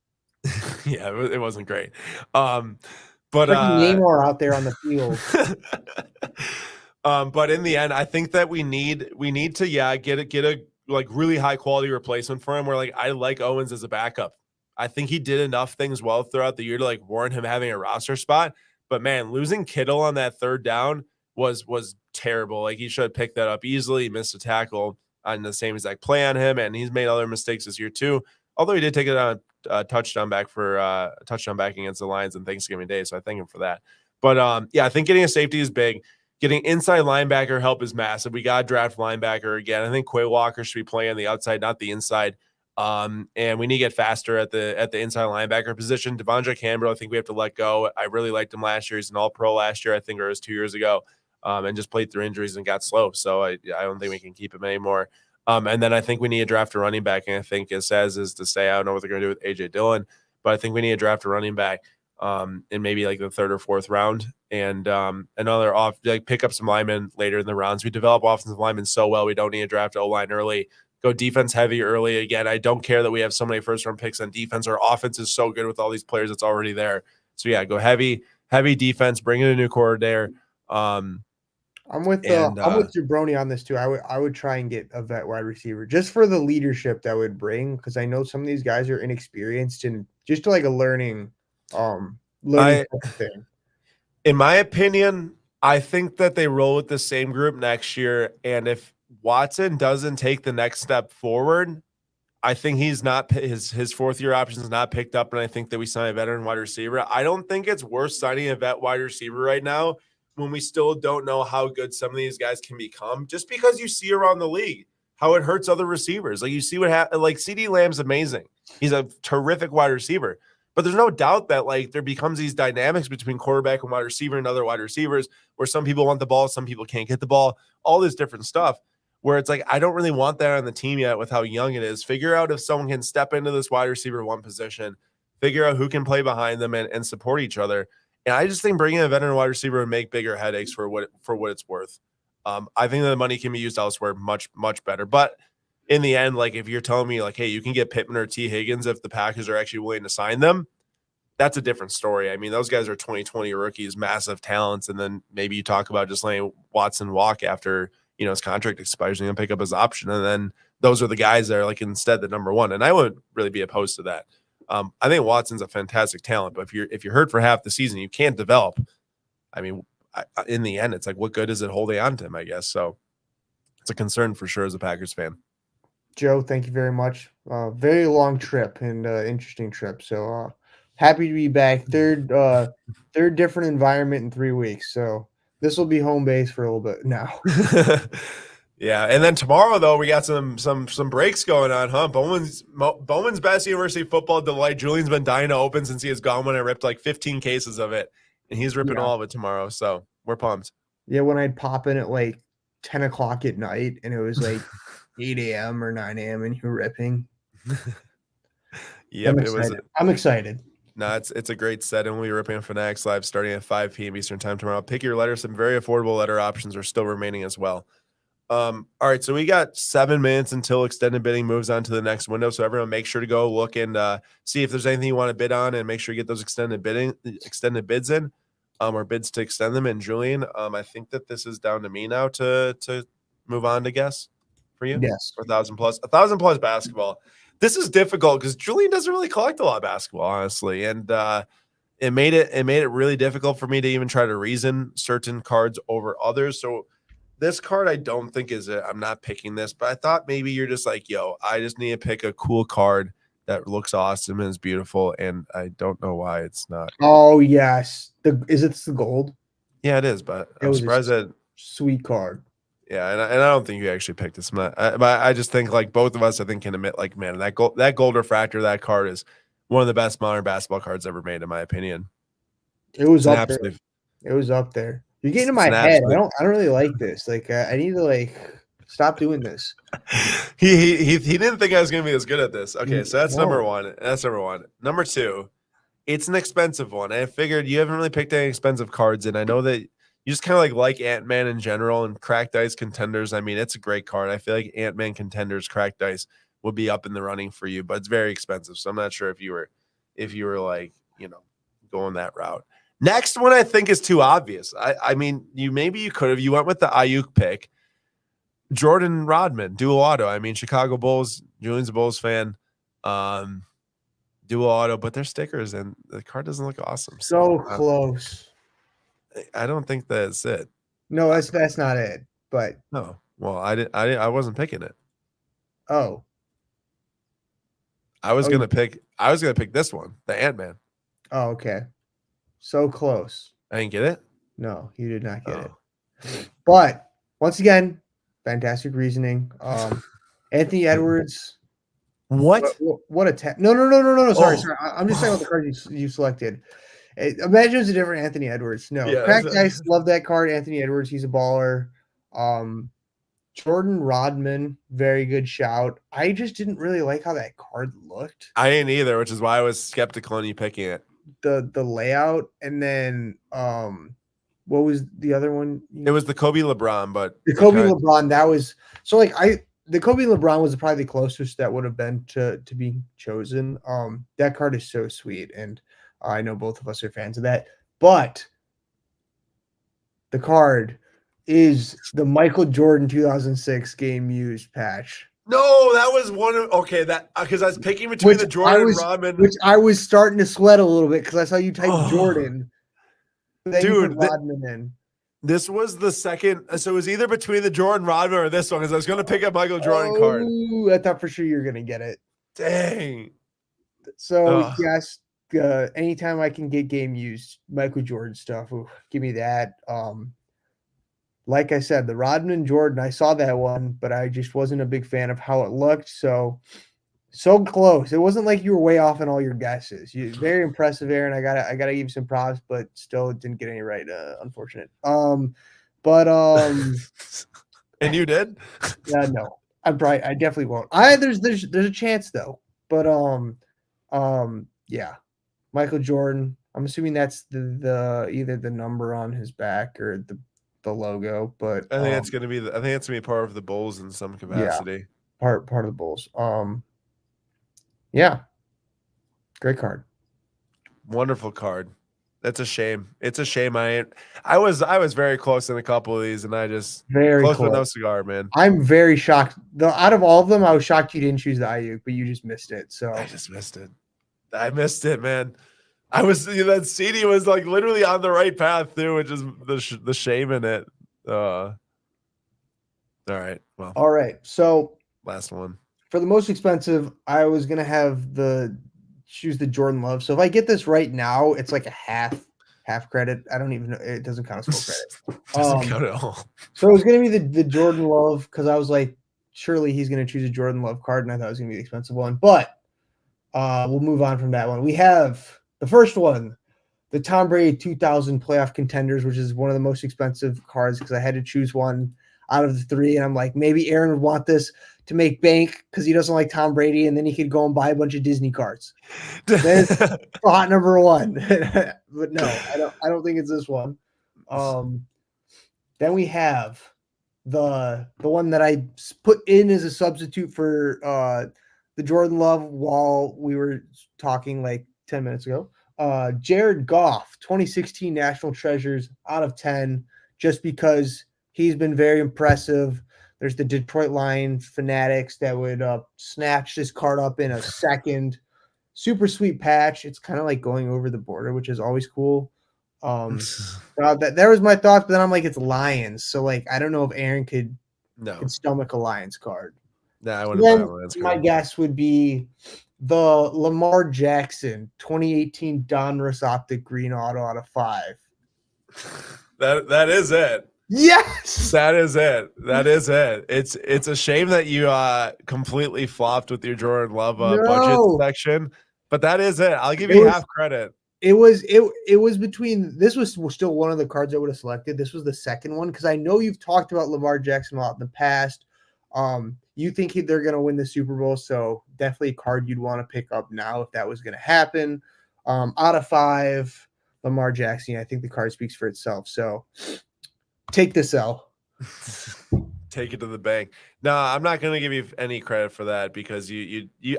Yeah, it wasn't great. But Neymar out there on the field. But in the end, I think that we need to get a like really high quality replacement for him. Where like I like Owens as a backup. I think he did enough things well throughout the year to like warrant him having a roster spot. But man, losing Kittle on that third down was terrible. Like he should have picked that up easily. He missed a tackle on the same exact play on him, and he's made other mistakes this year too. Although he did take it on a touchdown back against the Lions on Thanksgiving Day, so I thank him for that. But yeah, I think getting a safety is big. Getting inside linebacker help is massive. We got to draft linebacker again. I think Quay Walker should be playing on the outside, not the inside. And we need to get faster at the inside linebacker position. Devondre Campbell, I think we have to let go. I really liked him last year. He's an All-Pro last year, I think, or it was 2 years ago, and just played through injuries and got slow. So I don't think we can keep him anymore. And then I think we need to draft a running back. And I think it says is to say, I don't know what they're going to do with AJ Dillon, but I think we need to draft a running back in maybe like the 3rd or 4th round, and another pick up some linemen later in the rounds. We develop offensive linemen so well. We don't need to draft O-line early. Go defense heavy early. Again, I don't care that we have so many first round picks on defense. Our offense is so good with all these players that's already there. So yeah, go heavy defense. Bring in a new coordinator. I'm with Jabroni on this too. I would try and get a vet wide receiver just for the leadership that would bring, because I know some of these guys are inexperienced and just like a learning thing. In my opinion, I think that they roll with the same group next year, and if Watson doesn't take the next step forward, I think he's not his 4th year option is not picked up, and I think that we sign a veteran wide receiver. I don't think it's worth signing a vet wide receiver right now when we still don't know how good some of these guys can become, just because you see around the league how it hurts other receivers. Like you see what happened. Like CeeDee Lamb's amazing. He's a terrific wide receiver. But there's no doubt that like there becomes these dynamics between quarterback and wide receiver and other wide receivers where some people want the ball, some people can't get the ball, all this different stuff where it's like, I don't really want that on the team yet with how young it is. Figure out if someone can step into this wide receiver one position, figure out who can play behind them and support each other. And I just think bringing a veteran wide receiver would make bigger headaches for what it's worth. I think that the money can be used elsewhere much, much better. But in the end, like if you're telling me like, hey, you can get Pittman or T. Higgins if the Packers are actually willing to sign them, that's a different story. I mean, those guys are 2020 rookies, massive talents, and then maybe you talk about just letting Watson walk after his contract expires and he'll pick up his option, and then those are the guys that are like instead the number one. And I wouldn't really be opposed to that. I think Watson's a fantastic talent, but if you're hurt for half the season, you can't develop. I mean, in the end, it's like, what good is it holding on to him? I guess so. It's a concern for sure as a Packers fan. Joe, thank you very much. Very long trip and interesting trip. So happy to be back. Third different environment in 3 weeks. So this will be home base for a little bit now. Yeah, and then tomorrow though we got some breaks going on, huh? Bowman's best university football delight. Julian's been dying to open since he was gone when I ripped like 15 cases of it, and he's ripping all of it tomorrow. So we're pumped. Yeah, when I'd pop in at like 10 o'clock at night, and it was like 8 a.m. or 9 a.m. and you're ripping. Yep, I'm excited. No, it's a great set, and we'll be ripping Fanatics Live starting at 5 p.m. Eastern time tomorrow. Pick your letter. Some very affordable letter options are still remaining as well. All right, so we got 7 minutes until extended bidding moves on to the next window. So everyone make sure to go look and see if there's anything you want to bid on, and make sure you get those extended bids in, or bids to extend them. And Julian, I think that this is down to me now to move on to guess for you. Yes. For 1,000 plus basketball. This is difficult because Julian doesn't really collect a lot of basketball, honestly. And it made it really difficult for me to even try to reason certain cards over others. So this card, I don't think is it. I'm not picking this, but I thought maybe you're just like, yo, I just need to pick a cool card that looks awesome and is beautiful, and I don't know why it's not. Oh yes, is it the gold? Yeah, it is, but I'm surprised that sweet card. Yeah, and I don't think you actually picked this. But I just think like both of us, I think, can admit like, man, that gold refractor, that card is one of the best modern basketball cards ever made, in my opinion. It was up there. It was up there. You're getting in my head. I don't really like this. Like I need to like stop doing this. He didn't think I was gonna be as good at this. Okay, so that's number one. That's number one. Number two, it's an expensive one. I figured you haven't really picked any expensive cards, and I know that you just kind of like Ant-Man in general and Cracked Ice Contenders. I mean, it's a great card. I feel like Ant-Man Contenders, Cracked Ice would be up in the running for you, but it's very expensive. So I'm not sure if you were like, going that route. Next one I think is too obvious. I mean, you could have. You went with the Ayuk pick. Jordan Rodman, dual auto. I mean, Chicago Bulls, Julian's a Bulls fan. Dual auto, but they're stickers and the card doesn't look awesome. So close. I don't think that's it. No, that's not it. But no. Well, I wasn't picking it. Oh. I was gonna pick this one, the Ant-Man. Oh, okay. So close. I didn't get it? No, you did not get it. But once again, fantastic reasoning. Anthony Edwards. What a no. Sorry. I'm just saying about the card you selected. Imagine it's a different Anthony Edwards. No, yeah, Cracked Ice, love that card. Anthony Edwards, he's a baller. Jordan Rodman, very good shout. I just didn't really like how that card looked. I didn't either, which is why I was skeptical in you picking it. The layout, and then what was the other one? It was the Kobe LeBron, but the Kobe LeBron, that was so like the Kobe LeBron was probably the closest that would have been to being chosen. That card is so sweet, and I know both of us are fans of that. But the card is the Michael Jordan 2006 game used patch. No, that was one of that because I was picking between the Jordan and Rodman, which I was starting to sweat a little bit because I saw you type Jordan. Dude, Rodman in. This was the second, so it was either between the Jordan Rodman or this one because I was going to pick up Michael Jordan card. I thought for sure you were going to get it. Dang. So yes, anytime I can get game used Michael Jordan stuff, give me that. Like I said, the Rodman Jordan, I saw that one, but I just wasn't a big fan of how it looked. So So close. It wasn't like you were way off in all your guesses. You very impressive, Aaron. I gotta give you some props, but still didn't get any right. Unfortunate. But And you did? yeah, no. I definitely won't. There's a chance though. But yeah. Michael Jordan. I'm assuming that's the either the number on his back or the logo, but I think it's gonna be part of the Bulls in some yeah, capacity. part of the Bulls. Yeah. Great card. Wonderful card. That's a shame. It's a shame. I was very close in a couple of these, and I just Very close but no close. cigar, man. I'm very shocked. Out of all of them, I was shocked you didn't choose the Ayuk, but you just missed it. So I just missed it. I missed it, man. I was that CD was like literally on the right path too, which is the shame in it. All right. Well, all right. So last one. for the most expensive, I was gonna have choose the Jordan Love. So if I get this right now, it's like a half credit. I don't even know. It doesn't count as full credit. Doesn't count at all. So it was gonna be the Jordan Love because I was like, surely he's gonna choose a Jordan Love card, and I thought it was gonna be the expensive one. But we'll move on from that one. We have the first one, the Tom Brady 2000 playoff contenders, which is one of the most expensive cards because I had to choose one out of the three. And I'm like, maybe Aaron would want this to make bank because he doesn't like Tom Brady. And then he could go and buy a bunch of Disney cards. Then spot number one. But no, I don't think it's this one. Then we have the one that I put in as a substitute for the Jordan Love while we were talking like 10 minutes ago. Jared Goff, 2016 National Treasures out of 10, just because he's been very impressive. There's the Detroit Lions fanatics that would snatch this card up in a second. Super sweet patch. It's kind of like going over the border, which is always cool. There was my thoughts, but then I'm like, it's Lions. So like, I don't know if Aaron could stomach a Lions card. No, I wouldn't buy a Lions card. My guess would be the Lamar Jackson 2018 Donruss Optic Green Auto out of 5. That is it. Yes, that is it. That is it. It's a shame that you completely flopped with your Jordan Love budget section, but that is it. I'll give you half credit. It was between, this was still one of the cards I would have selected. This was the second one because I know you've talked about Lamar Jackson a lot in the past. You think they're going to win the Super Bowl, so definitely a card you'd want to pick up now if that was going to happen. Out of 5, Lamar Jackson, I think the card speaks for itself. So take this L. Take it to the bank. No, I'm not going to give you any credit for that because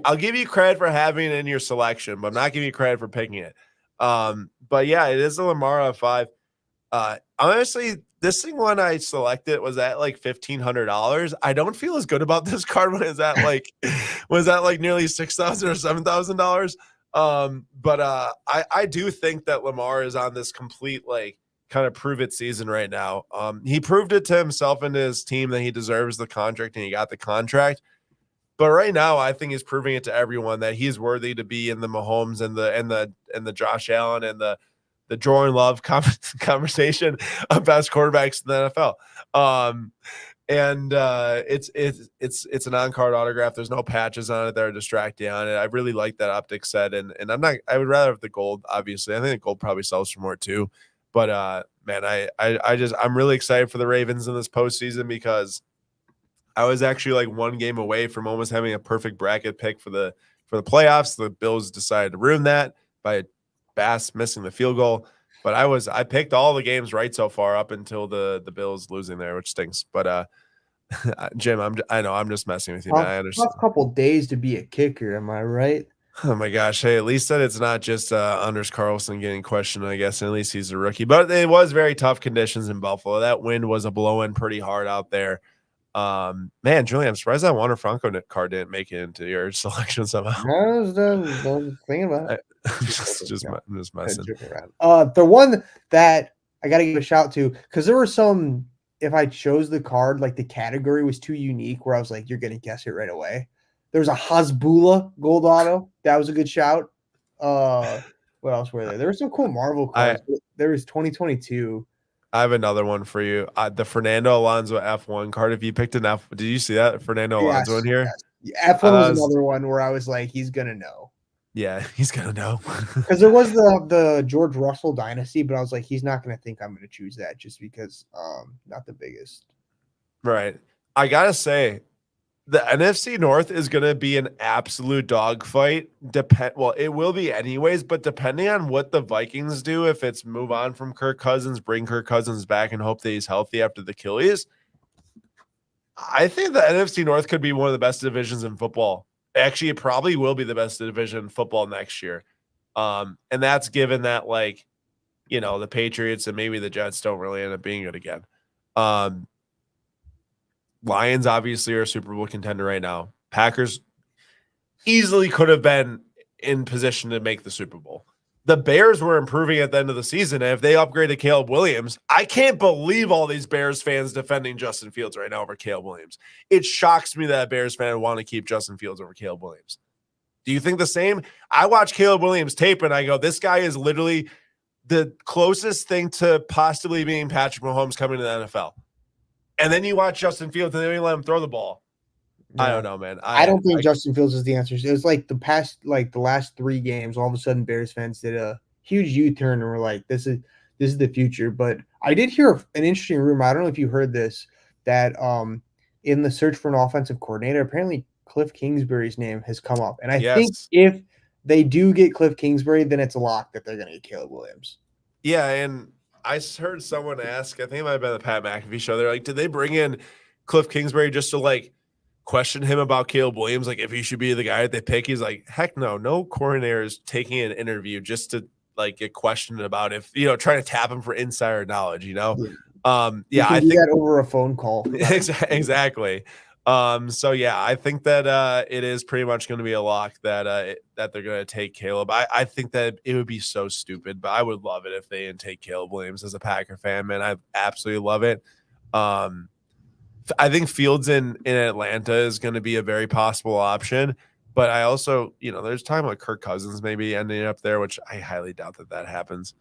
I'll give you credit for having it in your selection, but I'm not giving you credit for picking it. But yeah, it is a Lamar out of 5. Honestly, this thing when I selected was at like $1,500. I don't feel as good about this card when it's at like nearly $6,000 or $7,000. But I do think that Lamar is on this complete like kind of prove it season right now. He proved it to himself and his team that he deserves the contract and he got the contract. But right now, I think he's proving it to everyone that he's worthy to be in the Mahomes and the Josh Allen and the Jordan Love conversation of best quarterbacks in the NFL. It's an on-card autograph. There's no patches on it that are distracting on it. I really like that optic set, and I would rather have the gold, obviously. I think the gold probably sells for more too. But man, I'm really excited for the Ravens in this postseason because I was actually like one game away from almost having a perfect bracket pick for the playoffs. The Bills decided to ruin that by Bass missing the field goal. But I picked all the games right so far up until the Bills losing there, which stinks. But Jim, I know I'm just messing with you, man. I understand. A couple days to be a kicker, am I right? Oh my gosh! Hey, at least that it's not just Anders Carlson getting questioned. I guess, and at least he's a rookie. But it was very tough conditions in Buffalo. That wind was blowing pretty hard out there. Man, Julian, I'm surprised that Wander Franco card didn't make it into your selection somehow. I was thinking about it. I'm just messing. The one that I got to give a shout to, because there were some, if I chose the card, like the category was too unique where I was like, you're going to guess it right away. There was a Hasbulla gold auto. That was a good shout. What else were there? There were some cool Marvel cards. There was 2022. I have another one for you. The Fernando Alonso F1 card. If you picked an F, did you see that Fernando Alonso in here? Eflin was another one where I was like, he's gonna know. Yeah, he's gonna know. Because there was the George Russell dynasty, but I was like, he's not gonna think I'm gonna choose that just because not the biggest. Right. I gotta say, the NFC North is gonna be an absolute dogfight. Well, it will be anyways, but depending on what the Vikings do, if it's move on from Kirk Cousins, bring Kirk Cousins back, and hope that he's healthy after the Achilles, I think the NFC North could be one of the best divisions in football. Actually, it probably will be the best division in football next year. And that's given that, like, the Patriots and maybe the Jets don't really end up being good again. Lions obviously are a Super Bowl contender right now. Packers easily could have been in position to make the Super Bowl. The Bears were improving at the end of the season, and if they upgraded Caleb Williams, I can't believe all these Bears fans defending Justin Fields right now over Caleb Williams. It shocks me that a Bears fan would want to keep Justin Fields over Caleb Williams. Do you think the same? I watch Caleb Williams tape, and I go, this guy is literally the closest thing to possibly being Patrick Mahomes coming to the NFL. And then you watch Justin Fields, and they don't even let him throw the ball. No. I don't know, man. I don't think Justin Fields is the answer. It was like the last 3 games, all of a sudden Bears fans did a huge U-turn and were like, this is the future. But I did hear an interesting rumor. I don't know if you heard this, that in the search for an offensive coordinator, apparently Cliff Kingsbury's name has come up. And I think if they do get Cliff Kingsbury, then it's a lock that they're going to get Caleb Williams. Yeah, and I heard someone ask, I think it might have been the Pat McAfee show, they're like, did they bring in Cliff Kingsbury just to, like, question him about Caleb Williams, like if he should be the guy that they pick? He's like, heck no coordinator is taking an interview just to, like, get questioned about if, trying to tap him for insider knowledge, Yeah, I think that over a phone call. Exactly. So yeah, I think that it is pretty much going to be a lock that that they're going to take Caleb. I think that it would be so stupid, but I would love it if they didn't take Caleb Williams. As a Packer fan, man, I absolutely love it. I think Fields in Atlanta is going to be a very possible option, but I also, there's time like Kirk Cousins maybe ending up there, which I highly doubt that happens.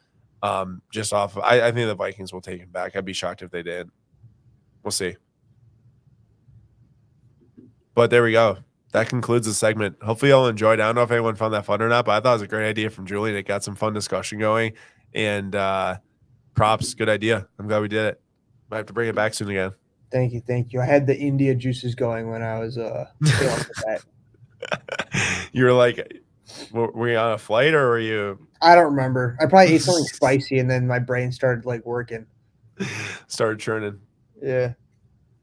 Just off of, I think the Vikings will take him back. I'd be shocked if they did. We'll see. But there we go. That concludes the segment. Hopefully y'all enjoyed. I don't know if anyone found that fun or not, but I thought it was a great idea from Julian. It got some fun discussion going, and props. Good idea. I'm glad we did it. Might have to bring it back soon again. Thank you. I had the India juices going when I was that. You were like, were you on a flight or were you? I don't remember. I probably ate something spicy, and then my brain started like working. Started churning. Yeah.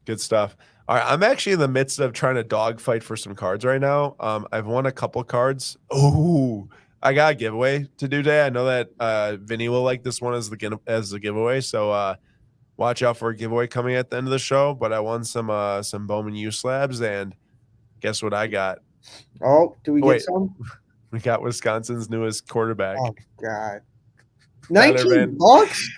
Good stuff. All right, I'm actually in the midst of trying to dogfight for some cards right now. I've won a couple cards. Oh, I got a giveaway to do today. I know that Vinny will like this one as the giveaway. So watch out for a giveaway coming at the end of the show. But I won some Bowman U slabs, and guess what I got? Oh, do we get some? We got Wisconsin's newest quarterback. Oh God, $19.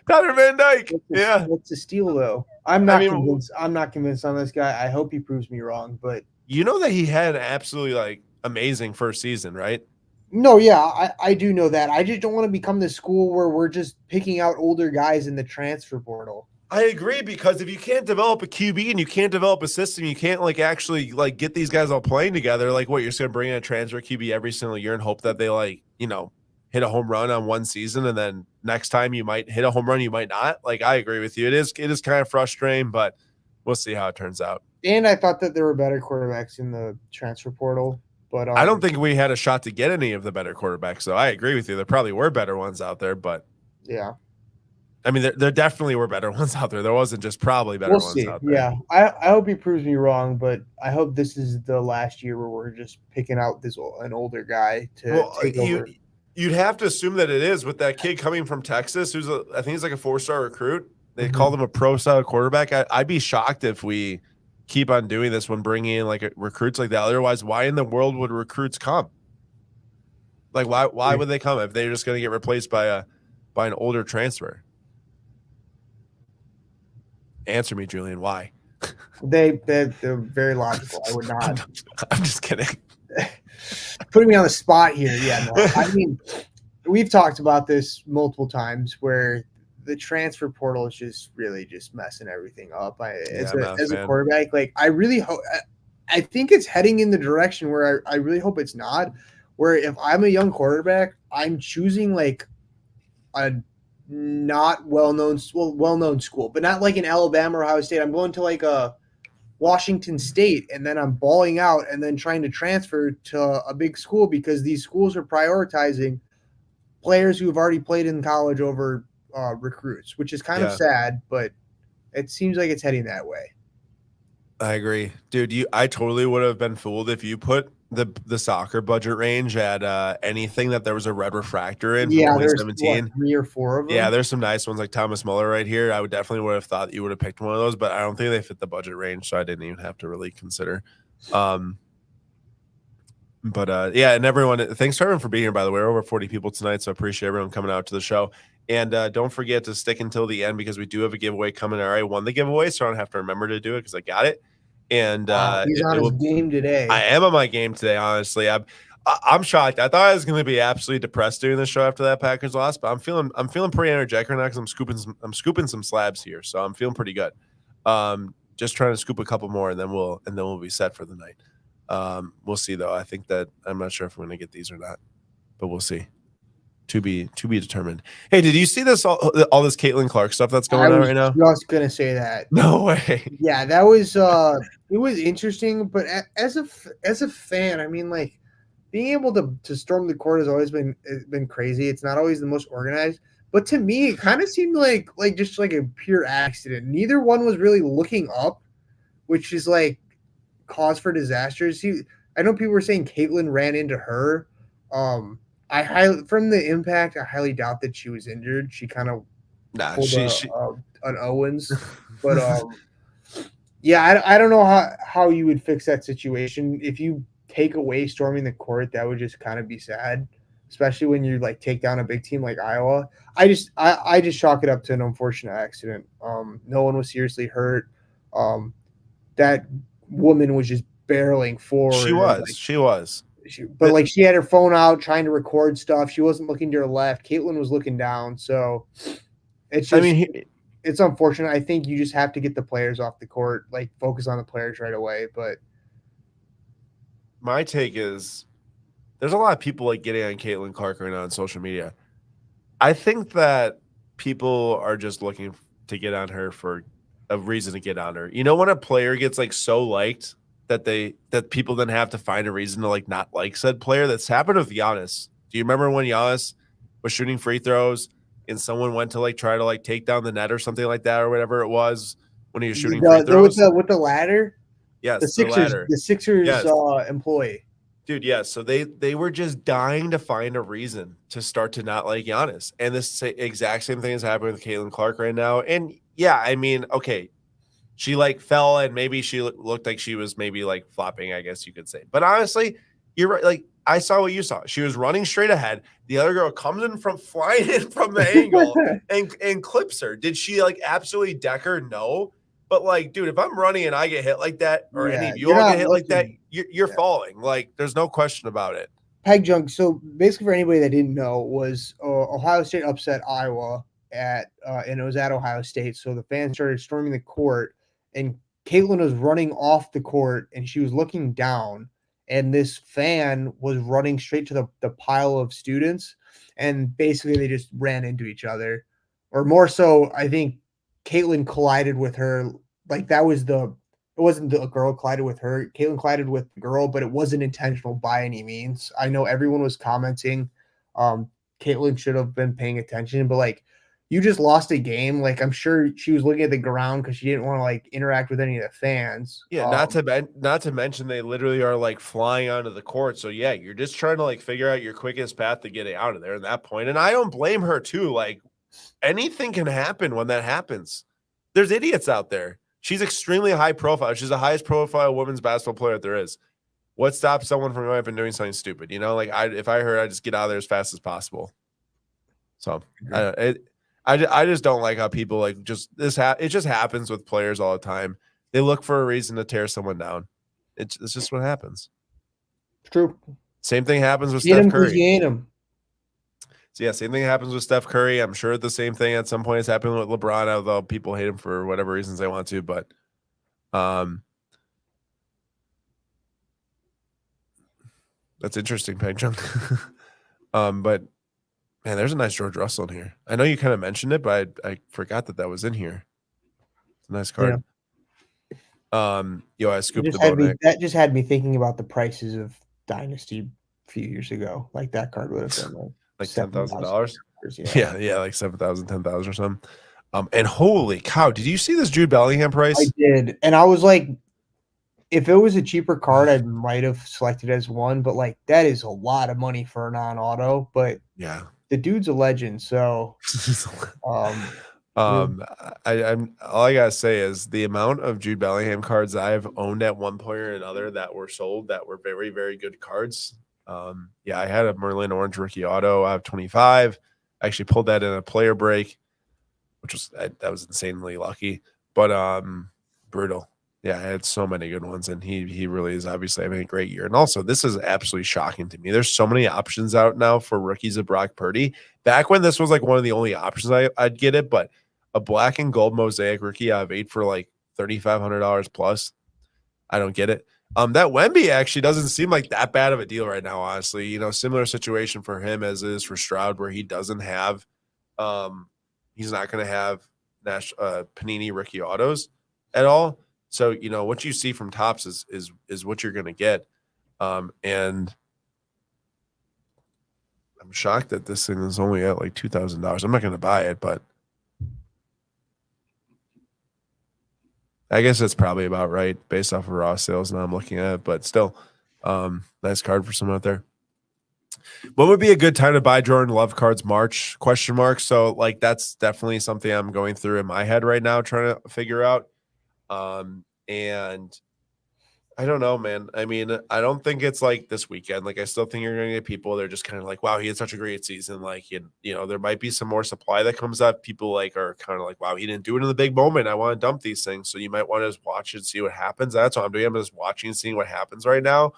Tyler Van Dyke. Yeah, it's a steal though. I'm not convinced. I'm not convinced on this guy. I hope he proves me wrong. But you know that he had an absolutely like amazing first season, right? No, yeah, I do know that. I just don't want to become the school where we're just picking out older guys in the transfer portal. I agree, because if you can't develop a QB and you can't develop a system, you can't like actually like get these guys all playing together. Like, what, you're just gonna bring in a transfer QB every single year and hope that they like, hit a home run on one season, and then next time you might hit a home run, you might not. Like, I agree with you. It is kind of frustrating, but we'll see how it turns out. And I thought that there were better quarterbacks in the transfer portal, but I don't think we had a shot to get any of the better quarterbacks. So I agree with you. There probably were better ones out there, but yeah. I mean, there definitely were better ones out there. There wasn't just probably better ones out there. Yeah, I hope he proves me wrong, but I hope this is the last year where we're just picking out an older guy to take over. You'd have to assume that it is, with that kid coming from Texas, who's I think he's like a 4-star recruit. They called him a pro-style quarterback. I'd be shocked if we keep on doing this when bringing in like recruits like that. Otherwise, why in the world would recruits come? Like, why would they come if they're just going to get replaced by an older transfer? Answer me, Julian. Why? They're very logical. I would not. I'm just kidding. Putting me on the spot here. Yeah, no. I mean, we've talked about this multiple times where the transfer portal is just really just messing everything up. As a quarterback, like, I really hope. I think it's heading in the direction where I really hope it's not. Where if I'm a young quarterback, I'm choosing like a not well-known school, but not like in Alabama or Ohio State. I'm going to like a Washington State, and then I'm balling out and then trying to transfer to a big school because these schools are prioritizing players who have already played in college over recruits, which is kind of Yeah, sad, but it seems like it's heading that way. I agree, dude. I totally would have been fooled if you put the soccer budget range at anything that there was a red refractor in from Yeah, there's what 2017. 3 or 4 of Yeah, them. there's some nice ones like Thomas Muller right here. I would definitely would have thought you would have picked one of those, but I don't think they fit the budget range, so I didn't even have to really consider. Um, but yeah, and everyone, thanks to everyone for being here. By the way, we're over 40 people tonight, so I appreciate everyone coming out to the show. And don't forget to stick until the end because we do have a giveaway coming. I already won the giveaway, so I don't have to remember to do it because I got it. And Wow, he's on it his will. game I today. am on my game today. Honestly, I'm shocked. I thought I was going to be absolutely depressed doing this show after that Packers loss, but I'm feeling pretty energetic right now because I'm scooping some slabs here, so I'm feeling pretty good. Just trying to scoop a couple more, and then we'll be set for the night. We'll see though. I think that I'm not sure if we're going to get these or not, but we'll see. To be determined. Hey, did you see this all this Caitlin Clark stuff that's I going on was right now? just gonna say that. No way. Yeah, that was it was interesting, but as a fan, I mean, like being able to storm the court has always been crazy. It's not always the most organized, but to me, it kind of seemed like just like a pure accident. Neither one was really looking up, which is like cause for disasters. I know people were saying Caitlyn ran into her. From the impact, I highly doubt that she was injured. She kind of Nah, pulled she an Owens, but yeah, I don't know how you would fix that situation. If you take away storming the court, that would just kind of be sad, especially when you like take down a big team like Iowa. I just chalk it up to an unfortunate accident. No one was seriously hurt. That woman was just barreling she forward and was. She was. but like she had her phone out trying to record stuff. She wasn't looking to her left. Caitlin was looking down. So it's I just mean, it's unfortunate. I think you just have to get the players off the court, like focus on the players right away. But my take is there's a lot of people like getting on Caitlin Clark right now on social media. I think that people are just looking to get on her for a reason to get on her. You know, when a player gets like so liked that people then have to find a reason to like not like said player. That's happened with Giannis. Do you remember when Giannis was shooting free throws and someone went to like try to like take down the net or something like that or whatever it was when he was shooting free throws? with the ladder, Yes, the ladder. The Sixers Yes. Employee. Dude, yeah. So they were just dying to find a reason to start to not like Giannis. And this exact same thing is happening with Caitlin Clark right now. And yeah, I mean, okay, she like fell and maybe she looked like she was maybe like flopping, I guess you could say. But honestly, you're right. Like I saw what you saw. She was running straight ahead. The other girl comes in from flying in from the angle and clips her. Did she like absolutely deck her? No. But like, dude, if I'm running and I get hit like that, or any Yeah, of you you're all not get hit like that, looking. you're falling. Like, there's no question about it. Peg junk. So basically, for anybody that didn't know, was Ohio State upset Iowa and it was at Ohio State. So the fans started storming the court, and Caitlin was running off the court, and she was looking down, and this fan was running straight to the pile of students, and basically they just ran into each other, or more so, I think Caitlin collided with her. Like that was the it wasn't the girl collided with her. Caitlin collided with the girl, but it wasn't intentional by any means. I know everyone was commenting. Um, Caitlin should have been paying attention, but like you just lost a game. Like I'm sure she was looking at the ground because she didn't want to like interact with any of the fans. Yeah, not to mention they literally are like flying onto the court. So yeah, you're just trying to like figure out your quickest path to getting out of there at that point. And I don't blame her too. Like anything can happen when that happens. There's idiots out there. She's extremely high profile. She's the highest profile women's basketball player that there is. What stops someone from going up and doing something stupid? You know, like if I heard, I just get out of there as fast as possible. So I just don't like how people like just it just happens with players all the time. They look for a reason to tear someone down. It's just what happens. True. Same thing happens with Hate Steph him because Curry. you ain't him. So yeah, same thing happens with Steph Curry. I'm sure the same thing at some point is happening with LeBron, although people hate him for whatever reasons they want to. But That's interesting, Peng Chung. But man, there's a nice George Russell in here. I know you kind of mentioned it, but I forgot that was in here. It's a nice card. I scooped the boat. That just had me thinking about the prices of Dynasty a few years ago. Like that card would have been like $10,000. Yeah. Yeah, like 7,000, 10,000 or something. And holy cow, did you see this Jude Bellingham price? I did, and I was like, if it was a cheaper card, I might have selected as one, but like that is a lot of money for a non-auto. But yeah, the dude's a legend. So, I'm all I gotta say is the amount of Jude Bellingham cards I've owned at one point or another that were sold that were very, very good cards. I had a Merlin Orange rookie auto. I have 25. I actually pulled that in a player break, which was that was insanely lucky, but brutal. Yeah, I had so many good ones, and he really is obviously having a great year. And also, this is absolutely shocking to me. There's so many options out now for rookies of Brock Purdy. Back when this was like one of the only options I'd get it, but a black and gold mosaic rookie I have 8 for like $3,500 plus. I don't get it. That Wemby actually doesn't seem like that bad of a deal right now, honestly. Similar situation for him as it is for Stroud, where he doesn't have, he's not going to have Panini rookie autos at all. So, what you see from Topps is what you're going to get. And I'm shocked that this thing is only at like $2,000. I'm not going to buy it, but I guess that's probably about right based off of raw sales now I'm looking at it, but still, nice card for someone out there. What would be a good time to buy Jordan Love cards? March ? So like, that's definitely something I'm going through in my head right now, trying to figure out. And I don't know, man. I mean, I don't think it's like this weekend. Like, I still think you're going to get people. They're just kind of like, wow, he had such a great season. Like, there might be some more supply that comes up. People are kind of like, wow, he didn't do it in the big moment. I want to dump these things. So you might want to just watch and see what happens. That's what I'm doing. I'm just watching and seeing what happens right now.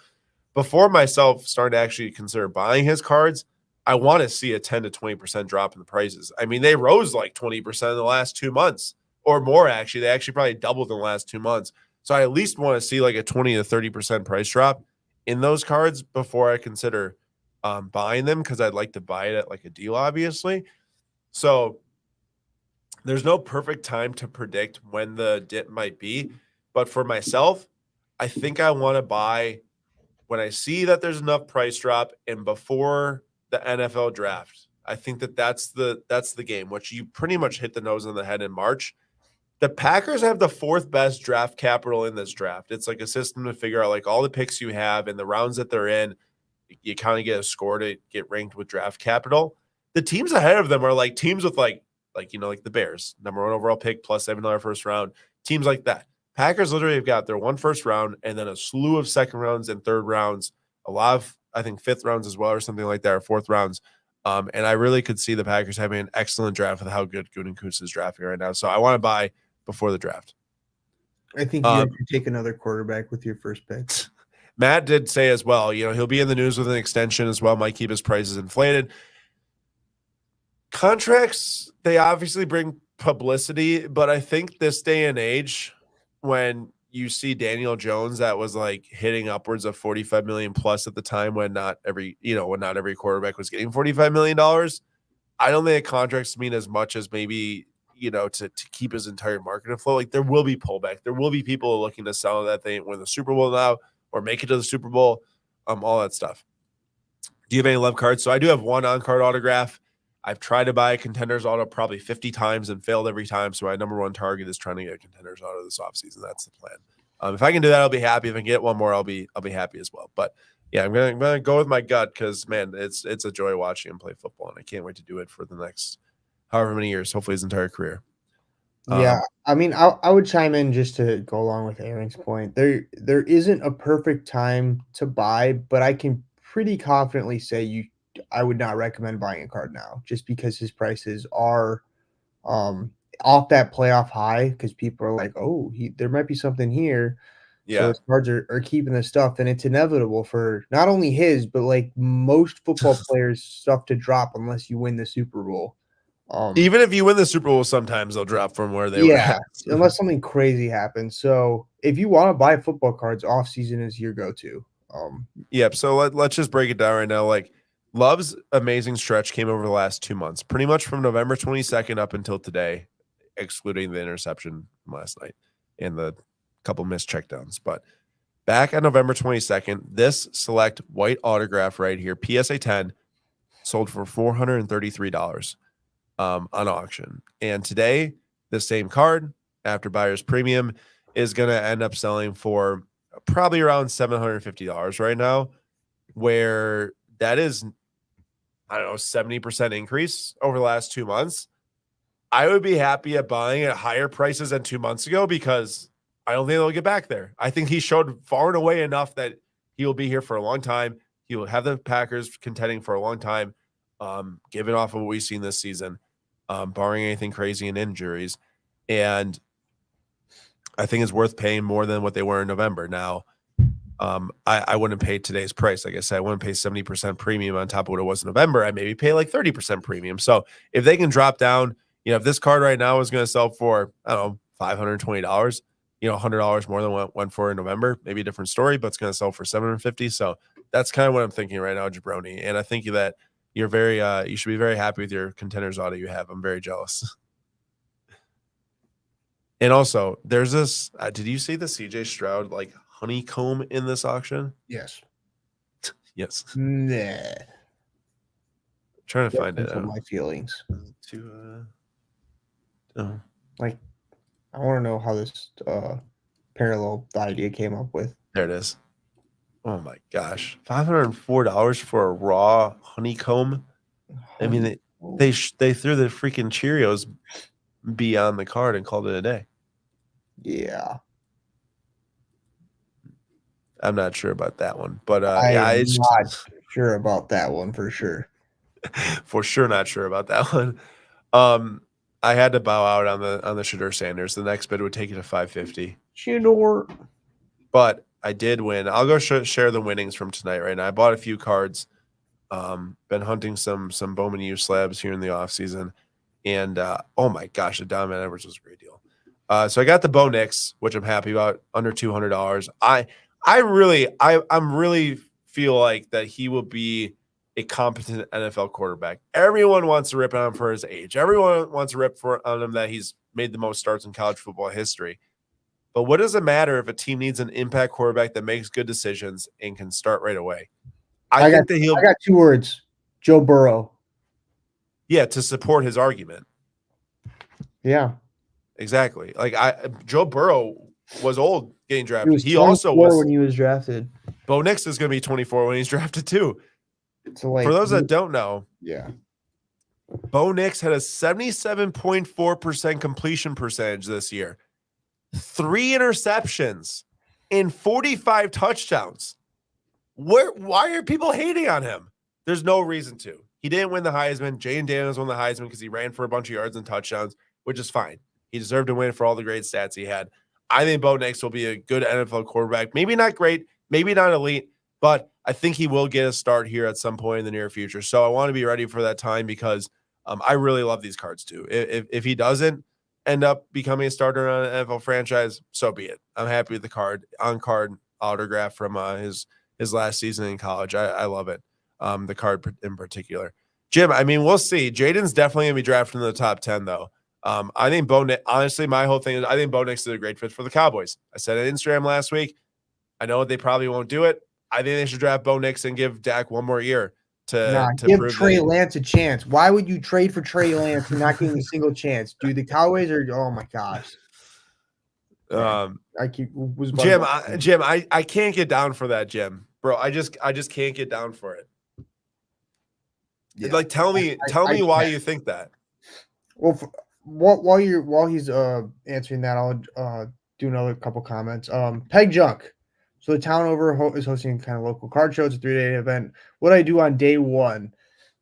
Before myself starting to actually consider buying his cards, I want to see a 10 to 20% drop in the prices. I mean, they rose like 20% in the last 2 months or more, actually. They actually probably doubled in the last 2 months. So I at least want to see like a 20 to 30% price drop in those cards before I consider buying them, because I'd like to buy it at like a deal, obviously. So there's no perfect time to predict when the dip might be. But for myself, I think I want to buy when I see that there's enough price drop and before the NFL draft. I think that's the game, which you pretty much hit the nose on the head in March. The Packers have the 4th best draft capital in this draft. It's like a system to figure out like all the picks you have and the rounds that they're in. You kind of get a score to get ranked with draft capital. The teams ahead of them are like teams with like the Bears, number 1 overall pick plus $7 first round. Teams like that. Packers literally have got their 1 first round and then a slew of second rounds and third rounds. A lot of, I think, 5th rounds as well, or something like that, or 4th rounds. And I really could see the Packers having an excellent draft with how good Gutekunst is drafting right now. So I want to buy before the draft. I think you have to take another quarterback with your first pick. Matt did say as well, he'll be in the news with an extension as well, might keep his prices inflated. Contracts, they obviously bring publicity, but I think this day and age, when you see Daniel Jones that was like hitting upwards of 45 million plus at the time when not every quarterback was getting $45 million, I don't think contracts mean as much as maybe to keep his entire market afloat. Like, there will be pullback. There will be people looking to sell that they win the Super Bowl now or make it to the Super Bowl, all that stuff. Do you have any Love cards? So I do have 1 on-card autograph. I've tried to buy a Contenders auto probably 50 times and failed every time. So my number 1 target is trying to get a Contenders auto this offseason. That's the plan. If I can do that, I'll be happy. If I can get one more, I'll be happy as well. But yeah, I'm gonna go with my gut, because man, it's a joy watching him play football, and I can't wait to do it for the next however many years, hopefully his entire career. Yeah, I mean, I would chime in just to go along with Aaron's point. There isn't a perfect time to buy, but I can pretty confidently say I would not recommend buying a card now, just because his prices are off that playoff high, because people are like, oh, there might be something here. Yeah. So his cards are keeping this stuff, and it's inevitable for not only his, but like most football players' stuff to drop unless you win the Super Bowl. Even if you win the Super Bowl, sometimes they'll drop from where they were at. Unless something crazy happens. So if you want to buy football cards, off season is your go-to. Yep. So let's just break it down right now. Like Love's amazing stretch came over the last 2 months, pretty much from November 22nd up until today, excluding the interception from last night and the couple missed checkdowns. But back on November 22nd, this select white autograph right here, PSA 10, sold for $433 on auction. And today, the same card after buyer's premium is going to end up selling for probably around $750 right now, where that is, I don't know, 70% increase over the last 2 months. I would be happy at buying at higher prices than 2 months ago because I don't think they'll get back there. I think he showed far and away enough that he will be here for a long time. He will have the Packers contending for a long time, given off of what we've seen this season, barring anything crazy and injuries. And I think it's worth paying more than what they were in November. Now, I wouldn't pay today's price. Like I said, I wouldn't pay 70% premium on top of what it was in November. I maybe pay like 30% premium. So if they can drop down, if this card right now is going to sell for, I don't know, $520, $100 more than what went for in November, maybe a different story, but it's going to sell for $750. So that's kind of what I'm thinking right now, Jabroni. And I think that you're very, you should be very happy with your contenders auto you have. I'm very jealous. And also, there's this. Did you see the CJ Stroud honeycomb in this auction? Yes. Yes. Nah. Trying to find it. My feelings. Like, I want to know how this parallel idea came up with. There it is. Oh my gosh, $504 for a raw honeycomb. I mean, they threw the freaking Cheerios beyond the card and called it a day. Yeah. I'm not sure about that one, but I'm not sure about that one for sure. For sure, not sure about that one. I had to bow out on the Shedeur Sanders. The next bid would take it to $550. Shedeur. But I did win. I'll go share the winnings from tonight right now. I bought a few cards. Been hunting some Bowman U slabs here in the off season, and oh my gosh, the Donovan Edwards was a great deal. So I got the Bo Nix, which I'm happy about, under $200. I'm really feel like that he will be a competent NFL quarterback. Everyone wants to rip on him for his age. Everyone wants to rip on him that he's made the most starts in college football history. But what does it matter if a team needs an impact quarterback that makes good decisions and can start right away? I got 2 words: Joe Burrow. Yeah, to support his argument. Yeah, exactly. Joe Burrow was old getting drafted. He also was when he was drafted. Bo Nix is going to be 24 when he's drafted too. So for those that don't know, yeah, Bo Nix had a 77.4% completion percentage this year, 3 interceptions, and 45 touchdowns. Why are people hating on him? There's no reason to. He didn't win the Heisman. Jayden Daniels won the Heisman because he ran for a bunch of yards and touchdowns, which is fine. He deserved to win for all the great stats he had. I think Bo Nix will be a good NFL quarterback. Maybe not great, maybe not elite, but I think he will get a start here at some point in the near future. So I want to be ready for that time because I really love these cards too. If he doesn't end up becoming a starter on an NFL franchise, so be it. I'm happy with the card, on-card autograph from his last season in college. I love it. The card in particular. Jim, I mean, we'll see. Jaden's definitely going to be drafted in the top 10, though. I think Bo Nix, honestly, my whole thing is I think Bo Nix is a great fit for the Cowboys. I said it on Instagram last week. I know they probably won't do it. I think they should draft Bo Nix and give Dak one more year to give Trey Lance a chance. Why would you trade for Trey Lance and not give him a single chance? Dude, the Cowboys are, oh my gosh. Jim, I can't get down for that, Jim. Bro, I just can't get down for it. Yeah. Tell me why you think that. Well, while he's answering that, I'll do another couple comments. Peg Junk. So the town over is hosting kind of local card show. It's a 3-day event. What I do on day 1,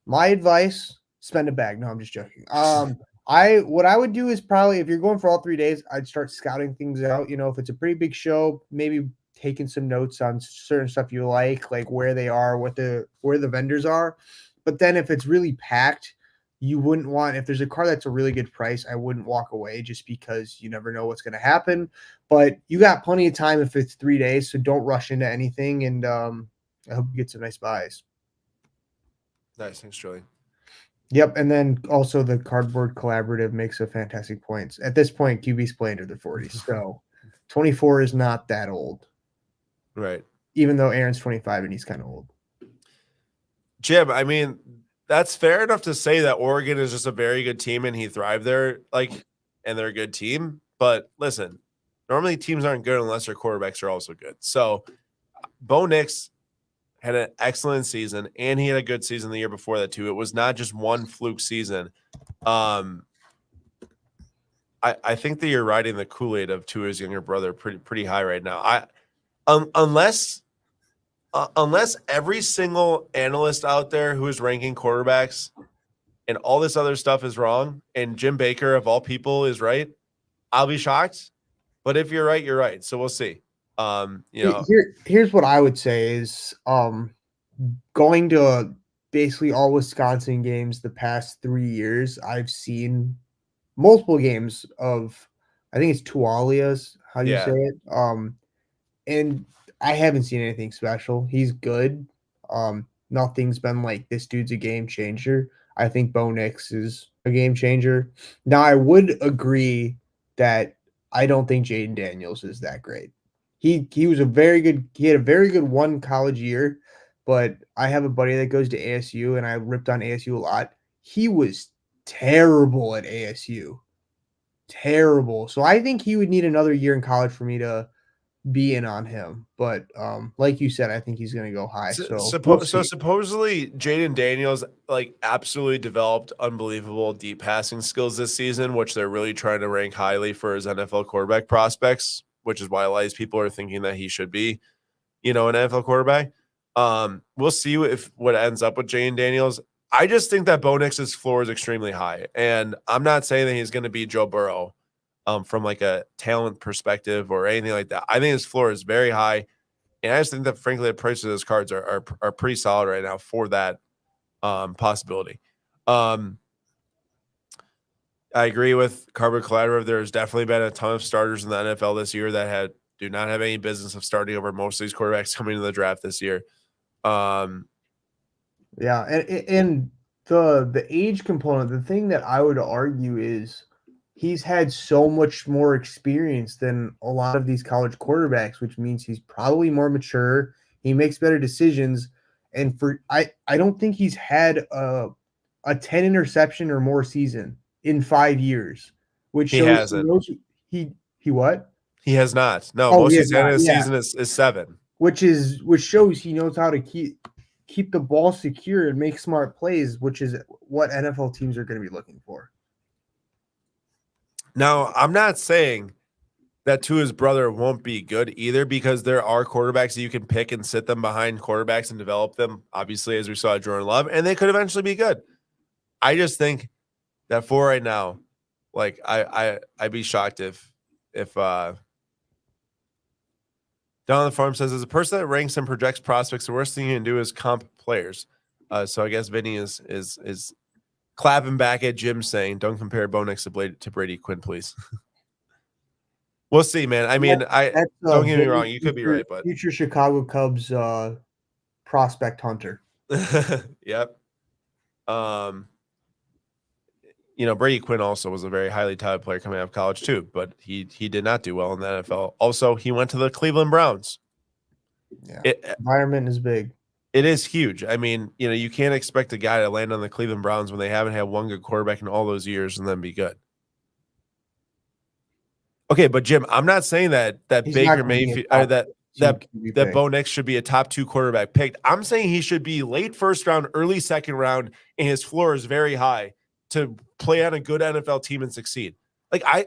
my advice: spend a bag. No, I'm just joking. What I would do is probably, if you're going for all 3 days, I'd start scouting things out. If it's a pretty big show, maybe taking some notes on certain stuff you like where they are, where the vendors are. But then if it's really packed, you wouldn't want, if there's a car that's a really good price, I wouldn't walk away just because you never know what's going to happen. But you got plenty of time if it's 3 days, so don't rush into anything. And I hope you get some nice buys. Nice, thanks, Julian. Yep, and then also the Cardboard Collaborative makes a fantastic points. At this point, QB's play under the 40s, so 24 is not that old. Right. Even though Aaron's 25 and he's kind of old. Jim, I mean, that's fair enough to say that Oregon is just a very good team and he thrived there, and they're a good team. But listen, normally teams aren't good unless their quarterbacks are also good. So Bo Nix had an excellent season, and he had a good season the year before that too. It was not just one fluke season. I think that you're riding the Kool-Aid of Tua's younger brother pretty high right now. Unless every single analyst out there who is ranking quarterbacks and all this other stuff is wrong, and Jim Baker of all people is right, I'll be shocked. But if you're right, you're right. So we'll see. Here's what I would say is going to basically all Wisconsin games the past 3 years, I've seen multiple games of, I think it's Tualia's, how do you say it? And I haven't seen anything special. He's good. Nothing's been like, this dude's a game changer. I think Bo Nix is a game changer. Now, I would agree that I don't think Jaden Daniels is that great. He had a very good one college year, but I have a buddy that goes to ASU, and I ripped on ASU a lot. He was terrible at ASU. Terrible. So I think he would need another year in college for me to be in on him. But like you said, I think he's going to go high. So supposedly Jaden Daniels absolutely developed unbelievable deep passing skills this season, which they're really trying to rank highly for his NFL quarterback prospects, which is why a lot of these people are thinking that he should be, an NFL quarterback. We'll see what ends up with Jaden Daniels. I just think that Bo Nix's floor is extremely high, and I'm not saying that he's going to be Joe Burrow from a talent perspective or anything like that. I think his floor is very high, and I just think that, frankly, the prices of his cards are pretty solid right now for that possibility. I agree with Carbon Collaborative. There's definitely been a ton of starters in the NFL this year that do not have any business of starting over most of these quarterbacks coming into the draft this year. Yeah, and the age component, the thing that I would argue is he's had so much more experience than a lot of these college quarterbacks, which means he's probably more mature. He makes better decisions. And I don't think he's had a 10 interception or more season in 5 years, which shows he what? He has not. No, most he's had in a season is 7. Which shows he knows how to keep the ball secure and make smart plays, which is what NFL teams are going to be looking for. Now, I'm not saying that Tua's brother won't be good either, because there are quarterbacks that you can pick and sit them behind quarterbacks and develop them, obviously, as we saw at Jordan Love, and they could eventually be good. I just think that for right now, I'd be shocked if Down on the Farm says, as a person that ranks and projects prospects, the worst thing you can do is comp players. So I guess Vinny is clapping back at Jim saying, don't compare Bo Nix to Brady Quinn, please. We'll see, man. I mean, don't get me wrong. You could be right, but future Chicago Cubs prospect hunter. Yep. Brady Quinn also was a very highly touted player coming out of college too, but he did not do well in the NFL. Also, he went to the Cleveland Browns. Yeah, environment is big. It is huge. I mean, you can't expect a guy to land on the Cleveland Browns when they haven't had one good quarterback in all those years and then be good. Okay, but Jim, I'm not saying that Baker Mayfield that Bo Nix should be a top 2 quarterback picked. I'm saying he should be late first round, early second round, and his floor is very high to play on a good NFL team and succeed.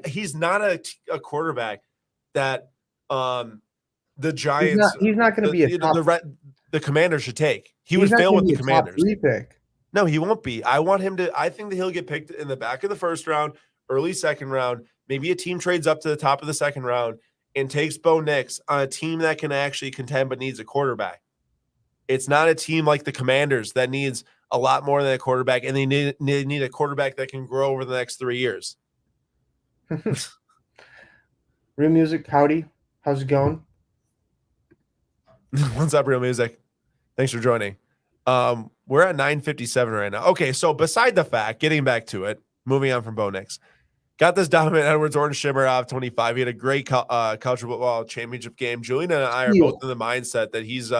He's not a quarterback that the Giants. He's not going to be a top. The Commanders should take. He would fail with the Commanders. Top 3 pick. No, he won't be. I want him to. I think that he'll get picked in the back of the first round, early second round. Maybe a team trades up to the top of the second round and takes Bo Nix on a team that can actually contend but needs a quarterback. It's not a team like the Commanders that needs a lot more than a quarterback, and they need a quarterback that can grow over the next 3 years. Real Music, howdy. How's it going? What's up, Real Music? Thanks for joining. We're at 9:57 right now. Okay, so beside the fact, getting back to it, moving on from Bo Nix, got this Donovan Edwards Orange Shimmer out of 25. He had a great college football championship game. Julian and I are both in the mindset that he's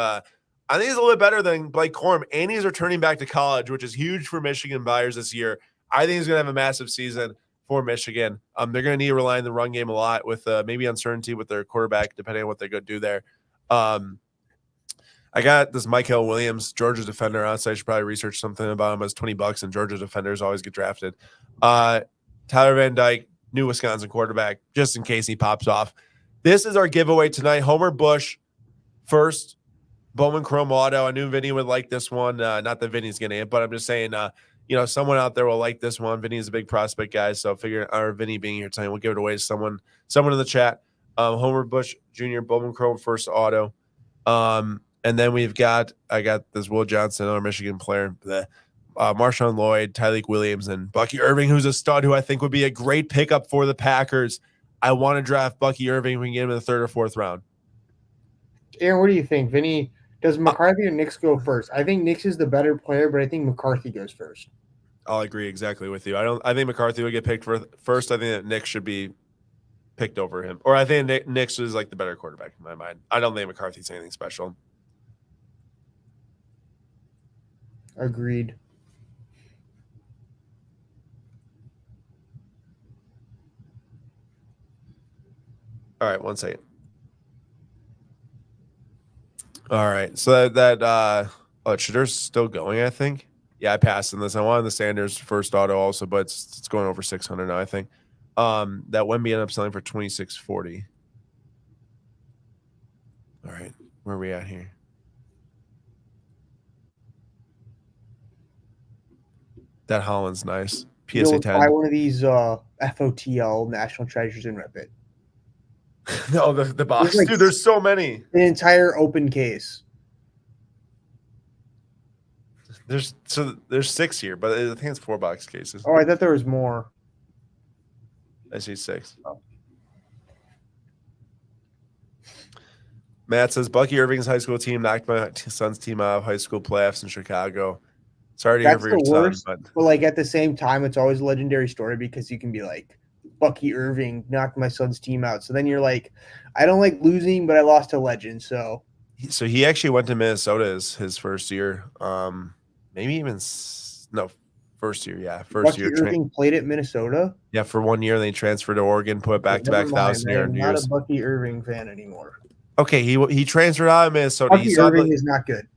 I think he's a little bit better than Blake Corum, and he's returning back to college, which is huge for Michigan buyers this year. I think he's going to have a massive season for Michigan. They're going to need to rely on the run game a lot with maybe uncertainty with their quarterback, depending on what they're going to do there. I got this Michael Williams, Georgia defender outside. I should probably research something about him. It's $20, and Georgia defenders always get drafted. Tyler Van Dyke, new Wisconsin quarterback, just in case he pops off. This is our giveaway tonight. Homer Bush, first. Bowman Chrome Auto. I knew Vinny would like this one. Not that Vinny's getting it, but I'm just saying, someone out there will like this one. Vinny is a big prospect guy, so Vinny being here tonight, we'll give it away to someone in the chat. Homer Bush Jr., Bowman Chrome first auto. And then I got this Will Johnson, another Michigan player, Marshawn Lloyd, Tyreek Williams, and Bucky Irving, who's a stud who I think would be a great pickup for the Packers. I want to draft Bucky Irving. We can get him in the 3rd or 4th round. Aaron, what do you think? Vinny, does McCarthy or Nix go first? I think Nix is the better player, but I think McCarthy goes first. I'll agree exactly with you. I think McCarthy would get picked first. I think that Nix should be picked over him. Or I think Nix is like the better quarterback in my mind. I don't think McCarthy's anything special. Agreed. All right, 1 second. All right, so Shadur's still going, I think. Yeah, I passed on this. I wanted the Sanders first auto also, but it's going over 600 now, I think. That Wemby ended up selling for $26.40. All right, where are we at here? That Holland's nice. PSA 10. Buy one of these FOTL National Treasures and rip it. No, the box. Dude, there's so many. An entire open case. There's 6 here, but I think it's 4 box cases. Oh, I thought there was more. I see 6. Oh. Matt says Bucky Irving's high school team knocked my son's team out of high school playoffs in Chicago. Sorry to hear for your son, but like at the same time, it's always a legendary story because you can be like, Bucky Irving knocked my son's team out. So then you're like, I don't like losing, but I lost to legend. So he actually went to Minnesota his first year. Maybe even first year. Yeah, first year. Bucky Irving played at Minnesota. Yeah, for 1 year. They transferred to Oregon, put back-to-back 1,000-yard years. I'm not a Bucky Irving fan anymore. Okay, he transferred out of Minnesota. Bucky Irving is not good.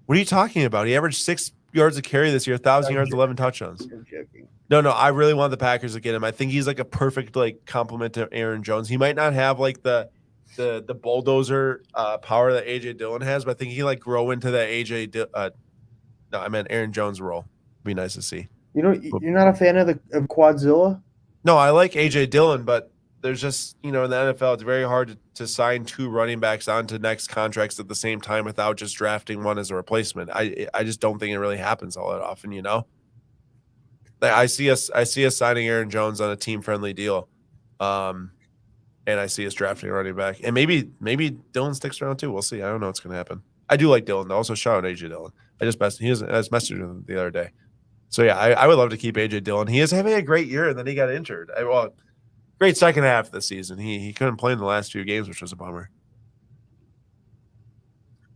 What are you talking about? He averaged 6 yards a carry this year, 1,000 yards, 11 touchdowns. I'm joking. No, I really want the Packers to get him. I think he's like a perfect complement to Aaron Jones. He might not have like the bulldozer power that AJ Dillon has, but I think he grow into that Aaron Jones role. Be nice to see. You're not a fan of Quadzilla? No, I like AJ Dillon, but there's just in the NFL it's very hard to sign 2 running backs onto next contracts at the same time without just drafting one as a replacement. I just don't think it really happens all that often. I see us signing Aaron Jones on a team friendly deal, and I see us drafting a running back, and maybe Dillon sticks around too. We'll see. I don't know what's going to happen. I do like Dillon. Also, shout out AJ Dillon. I was messaging him the other day. So yeah, I would love to keep AJ Dillon. He is having a great year, and then he got injured. Great second half of the season. He couldn't play in the last few games, which was a bummer.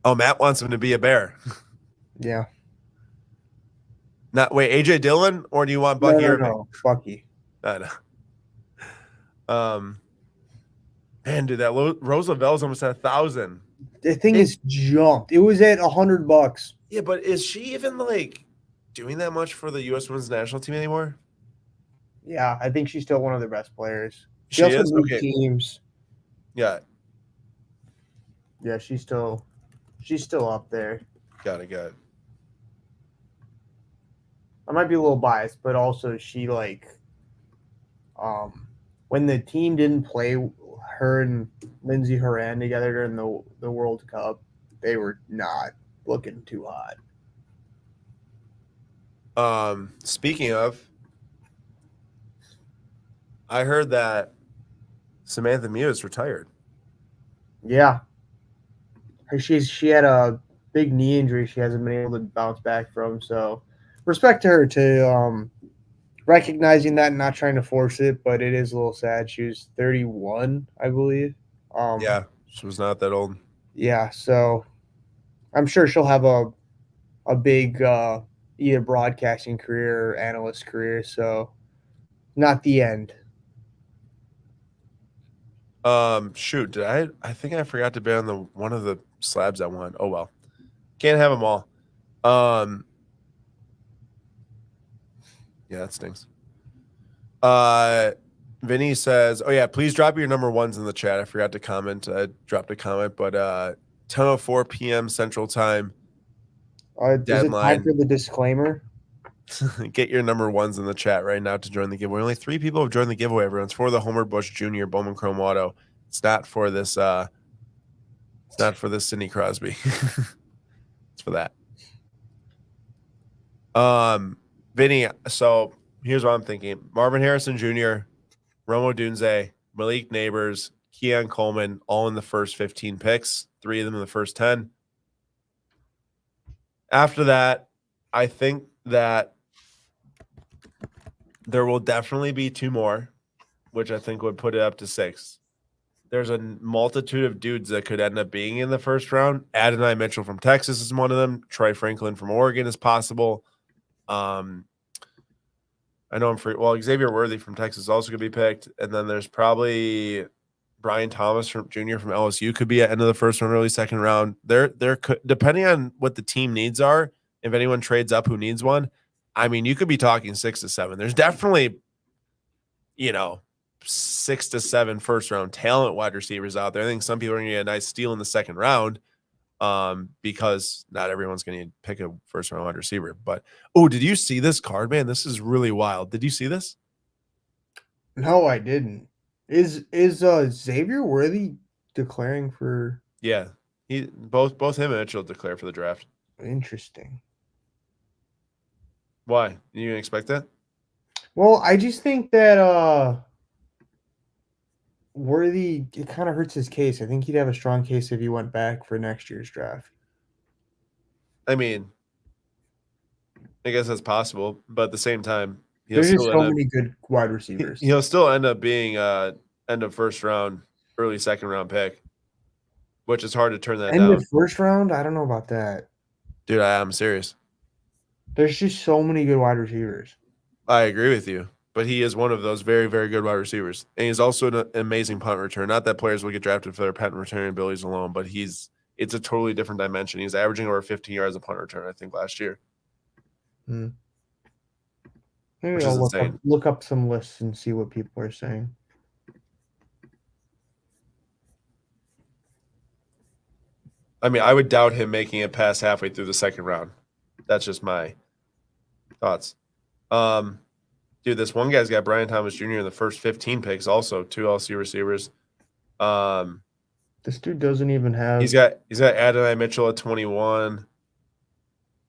Oh, Matt wants him to be a Bear. Yeah. AJ Dillon, or do you want Bucky Irving? No, Bucky. I know. Man, dude, that Roosevelt's almost at 1,000. The thing is jumped. It was at $100. Yeah, but is she even doing that much for the U.S. Women's National Team anymore? Yeah, I think she's still one of their best players. She also moved teams. Yeah. Yeah, she's still up there. Got it. I might be a little biased, but also she when the team didn't play her and Lindsey Horan together during the World Cup, they were not looking too hot. Speaking of, I heard that Samantha Muse retired. Yeah. She had a big knee injury she hasn't been able to bounce back from. So respect to her to recognizing that and not trying to force it, but it is a little sad. She was 31, I believe. Yeah, she was not that old. Yeah, so I'm sure she'll have a big either broadcasting career or analyst career. So not the end. Shoot, I think I forgot to be on the one of the slabs I won. Oh well, can't have them all. Yeah, that stinks. Vinny says, "Oh yeah, please drop your number ones in the chat." I forgot to comment. I dropped a comment, but 10:04 p.m. Central Time Is it time deadline. for the disclaimer? Get your number ones in the chat right now to join the giveaway. Only 3 people have joined the giveaway. Everyone's for the Homer Bush Jr. Bowman Chrome Auto. It's not for this. It's not for this Sidney Crosby. It's for that. Vinny. So here's what I'm thinking: Marvin Harrison Jr., Romo Dunze, Malik Neighbors, Keon Coleman, all in the first 15 picks. 3 of them in the first 10. After that, I think that there will definitely be 2 more, which I think would put it up to 6. There's a multitude of dudes that could end up being in the first round. Adonai Mitchell from Texas is one of them. Troy Franklin from Oregon is possible. I know I'm free. Well, Xavier Worthy from Texas is also going to be picked. And then there's probably Brian Thomas Jr. from LSU could be at end of the first round, early second round. There could, depending on what the team needs are, if anyone trades up who needs one, I mean, you could be talking 6 to 7. There's definitely, 6 to 7 first round talent wide receivers out there. I think some people are going to get a nice steal in the second round because not everyone's going to pick a first round wide receiver. But, did you see this card, man? This is really wild. Did you see this? No, I didn't. Is Xavier Worthy declaring for? Yeah, both him and Mitchell declare for the draft. Interesting. Why? You didn't expect that? Well, I just think that Worthy, it kind of hurts his case. I think he'd have a strong case if he went back for next year's draft. I mean, I guess that's possible, but at the same time, there's just so many good wide receivers. He'll still end up being end of first round, early second round pick, which is hard to turn that down. End of first round? I don't know about that. Dude, I'm serious. There's just so many good wide receivers. I agree with you, but he is one of those very, very good wide receivers. And he's also an amazing punt return. Not that players will get drafted for their punt return abilities alone, but it's a totally different dimension. He's averaging over 15 yards a punt return, I think, last year. Maybe I'll look up some lists and see what people are saying. I mean, I would doubt him making it past halfway through the second round. That's just my thoughts. Dude, this one guy's got Brian Thomas Jr. in the first 15 picks, also 2 LSU receivers. This dude doesn't even have. He's got Adonai Mitchell at 21.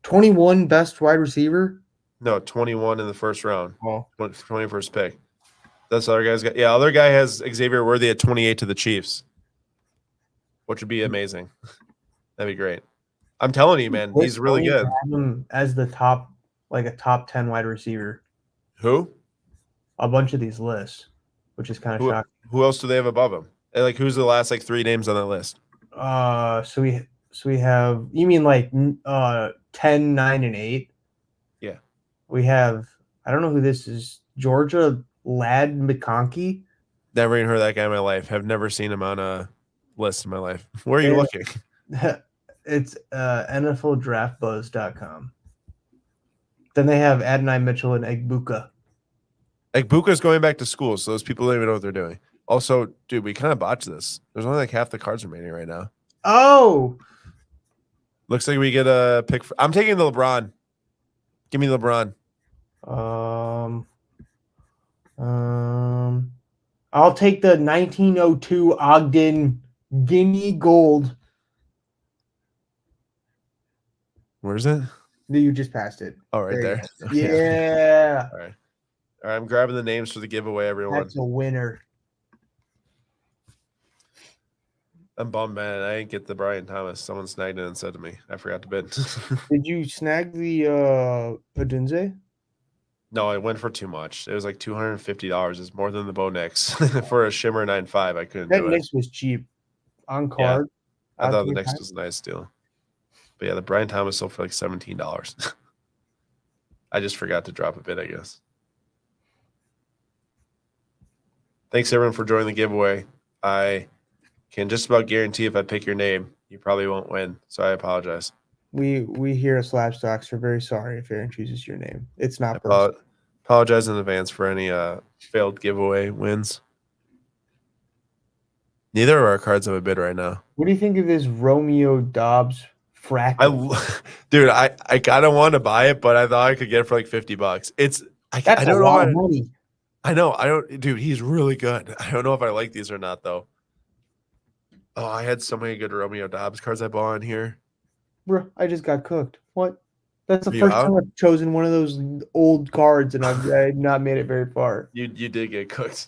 21 best wide receiver? No, 21 in the first round. Oh. 21st pick. That's the other guy's got. Yeah, other guy has Xavier Worthy at 28 to the Chiefs, which would be amazing. That'd be great. I'm telling you, man, he's really good. Have him as the top, like a top 10 wide receiver. Who? A bunch of these lists, which is kind of shocking. Who else do they have above him? Like, who's the last 3 names on that list? So we have. You mean like 10, 9, and 8? Yeah. We have. I don't know who this is. Georgia Lad McConkey. Never even heard that guy in my life. Have never seen him on a list in my life. Where are you looking? It's NFLDraftBuzz.com. Then they have Adonai Mitchell and Egbuka. Egbuka's going back to school, so those people don't even know what they're doing. Also, dude, we kind of botched this. There's only like half the cards remaining right now. Oh! Looks like we get a pick. I'm taking the LeBron. Give me LeBron. I'll take the 1902 Ogden Guinea Gold. Where is it? You just passed it. Oh, right There you there. go. Okay. Yeah. All right. All right. I'm grabbing the names for the giveaway, everyone. That's a winner. I'm bummed, man. I didn't get the Brian Thomas. Someone snagged it and said to me, I forgot to bid. Did you snag the Odunze? No, I went for too much. It was like $250. It's more than the Bo Nix. For a Shimmer 9.5, I couldn't That do it. Knicks was cheap on Yeah. card. I thought the Knicks was a nice deal. But yeah, the Brian Thomas sold for like $17. I just forgot to drop a bid, I guess. Thanks, everyone, for joining the giveaway. I can just about guarantee if I pick your name, you probably won't win. So I apologize. We here at Slapstocks are very sorry if Aaron chooses your name. It's not personal. Apologize in advance for any failed giveaway wins. Neither of our cards have a bid right now. What do you think of this Romeo Dobbs fractal? Dude, I kind of want to buy it, but I thought I could get it for like $50. That's I don't a know lot of money. I know. I don't, dude, he's really good. I don't know if I like these or not, though. Oh, I had so many good Romeo Dobbs cards I bought on here. Bro, I just got cooked. What? That's the You first out? time I've chosen one of those old cards, and I've not made it very far. You did get cooked.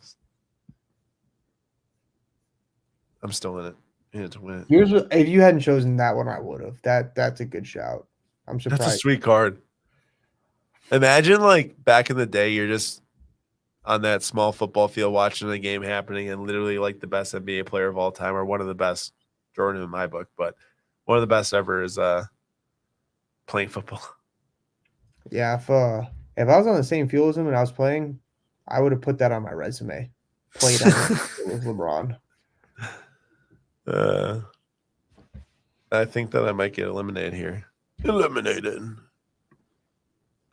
I'm still in it. You had to win it. Here's what, if you hadn't chosen that one, I would have. That's a good shout. I'm surprised. That's a sweet card. Imagine like back in the day, you're just on that small football field watching a game happening, and literally like the best NBA player of all time, or one of the best, Jordan in my book, but one of the best ever is playing football. Yeah, if I was on the same field as him and I was playing, I would have put that on my resume. Played on with LeBron. I think that I might get eliminated here. Eliminated.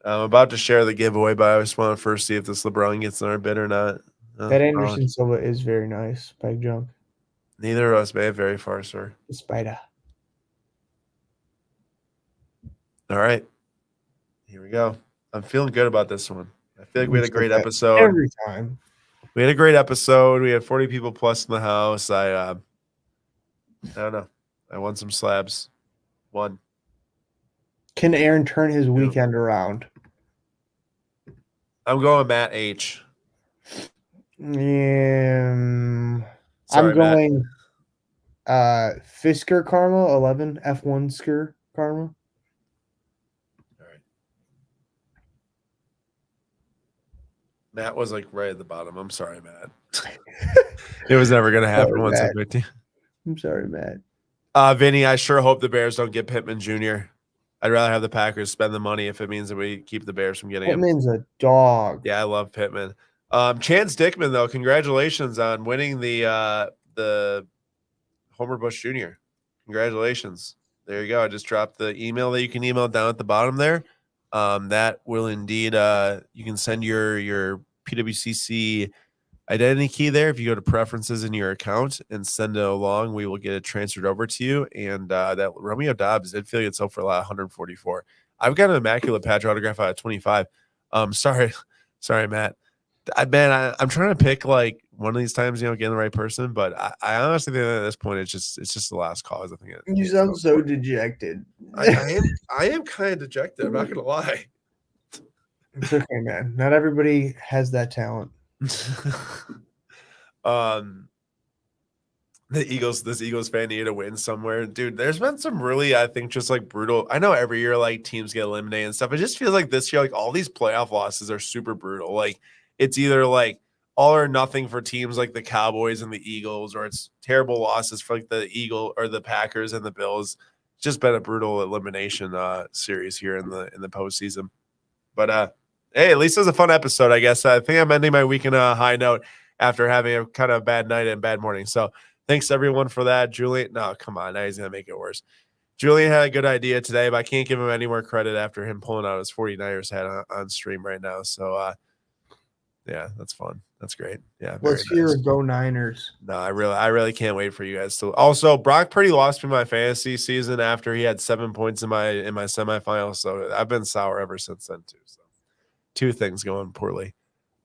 I'm about to share the giveaway, but I just want to first see if this LeBron gets another bid or not. That Anderson Silva is very nice. Spike jump. Neither of us made it very far, sir. The spider. All right. Here we go. I'm feeling good about this one. I feel like we had a great episode. Every time. We had a great episode. We had 40 people plus in the house. I don't know. I won some slabs. One. Can Aaron turn his weekend around? I'm going Matt H. I'm Sorry, going Fisker Karma 11 F1 Sker Karma. All right. Matt was like right at the bottom. I'm sorry, Matt. It was never gonna happen once I picked you. I'm sorry, Matt. Vinny, I sure hope the Bears don't get Pittman Jr. I'd rather have the Packers spend the money if it means that we keep the Bears from getting him. Pittman's a dog. Yeah, I love Pittman. Chance Dickman, though, congratulations on winning the Homer Bush Jr. Congratulations. There you go. I just dropped the email that you can email down at the bottom there. That will indeed you can send your PWCC identity key there. If you go to preferences in your account and send it along, we will get it transferred over to you. And that Romeo Dobbs did feel itself for a lot, 144. I've got an immaculate patch autograph out of 25. Sorry, Matt. I'm trying to pick like one of these times, getting the right person, but I honestly think that at this point it's just the last cause. I think you sound so dejected. I am kind of dejected. I'm not gonna lie. It's okay, man. Not everybody has that talent. This Eagles fan needed to win somewhere, dude. There's been some really, I think, just like brutal. I know every year like teams get eliminated and stuff. It just feels like this year, like all these playoff losses are super brutal. Like it's either like all or nothing for teams like the Cowboys and the Eagles, or it's terrible losses for like the Eagle or the Packers and the Bills. It's just been a brutal elimination series here in the postseason. But hey, at least it was a fun episode, I guess. I think I'm ending my week on a high note after having a kind of bad night and bad morning. So thanks everyone for that. Julian, no, come on. Now he's going to make it worse. Julian had a good idea today, but I can't give him any more credit after him pulling out his 49ers hat on stream right now. So, yeah, that's fun. That's great. Yeah. Let's hear it. Go Niners. No, I really can't wait for you guys to. Also, Brock Purdy lost me my fantasy season after he had 7 points in my semifinals. So I've been sour ever since then too. So two things going poorly.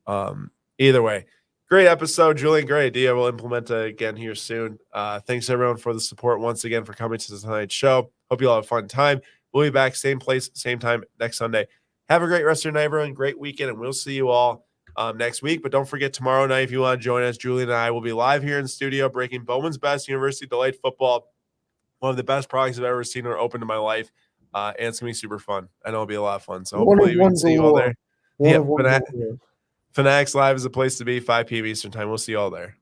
Either way, great episode, Julian. Great idea. We'll implement it again here soon. Thanks everyone for the support once again for coming to tonight's show. Hope you all have a fun time. We'll be back same place, same time next Sunday. Have a great rest of your night, everyone. Great weekend, and we'll see you all next week. But don't forget, tomorrow night, if you want to join us, Julian and I will be live here in the studio breaking Bowman's Best University Delight Football. One of the best products I've ever seen or opened in my life. And it's going to be super fun. I know it'll be a lot of fun. So hopefully we can see you all there. Yeah, Fanatics Live is a place to be, 5 p.m. Eastern time. We'll see you all there.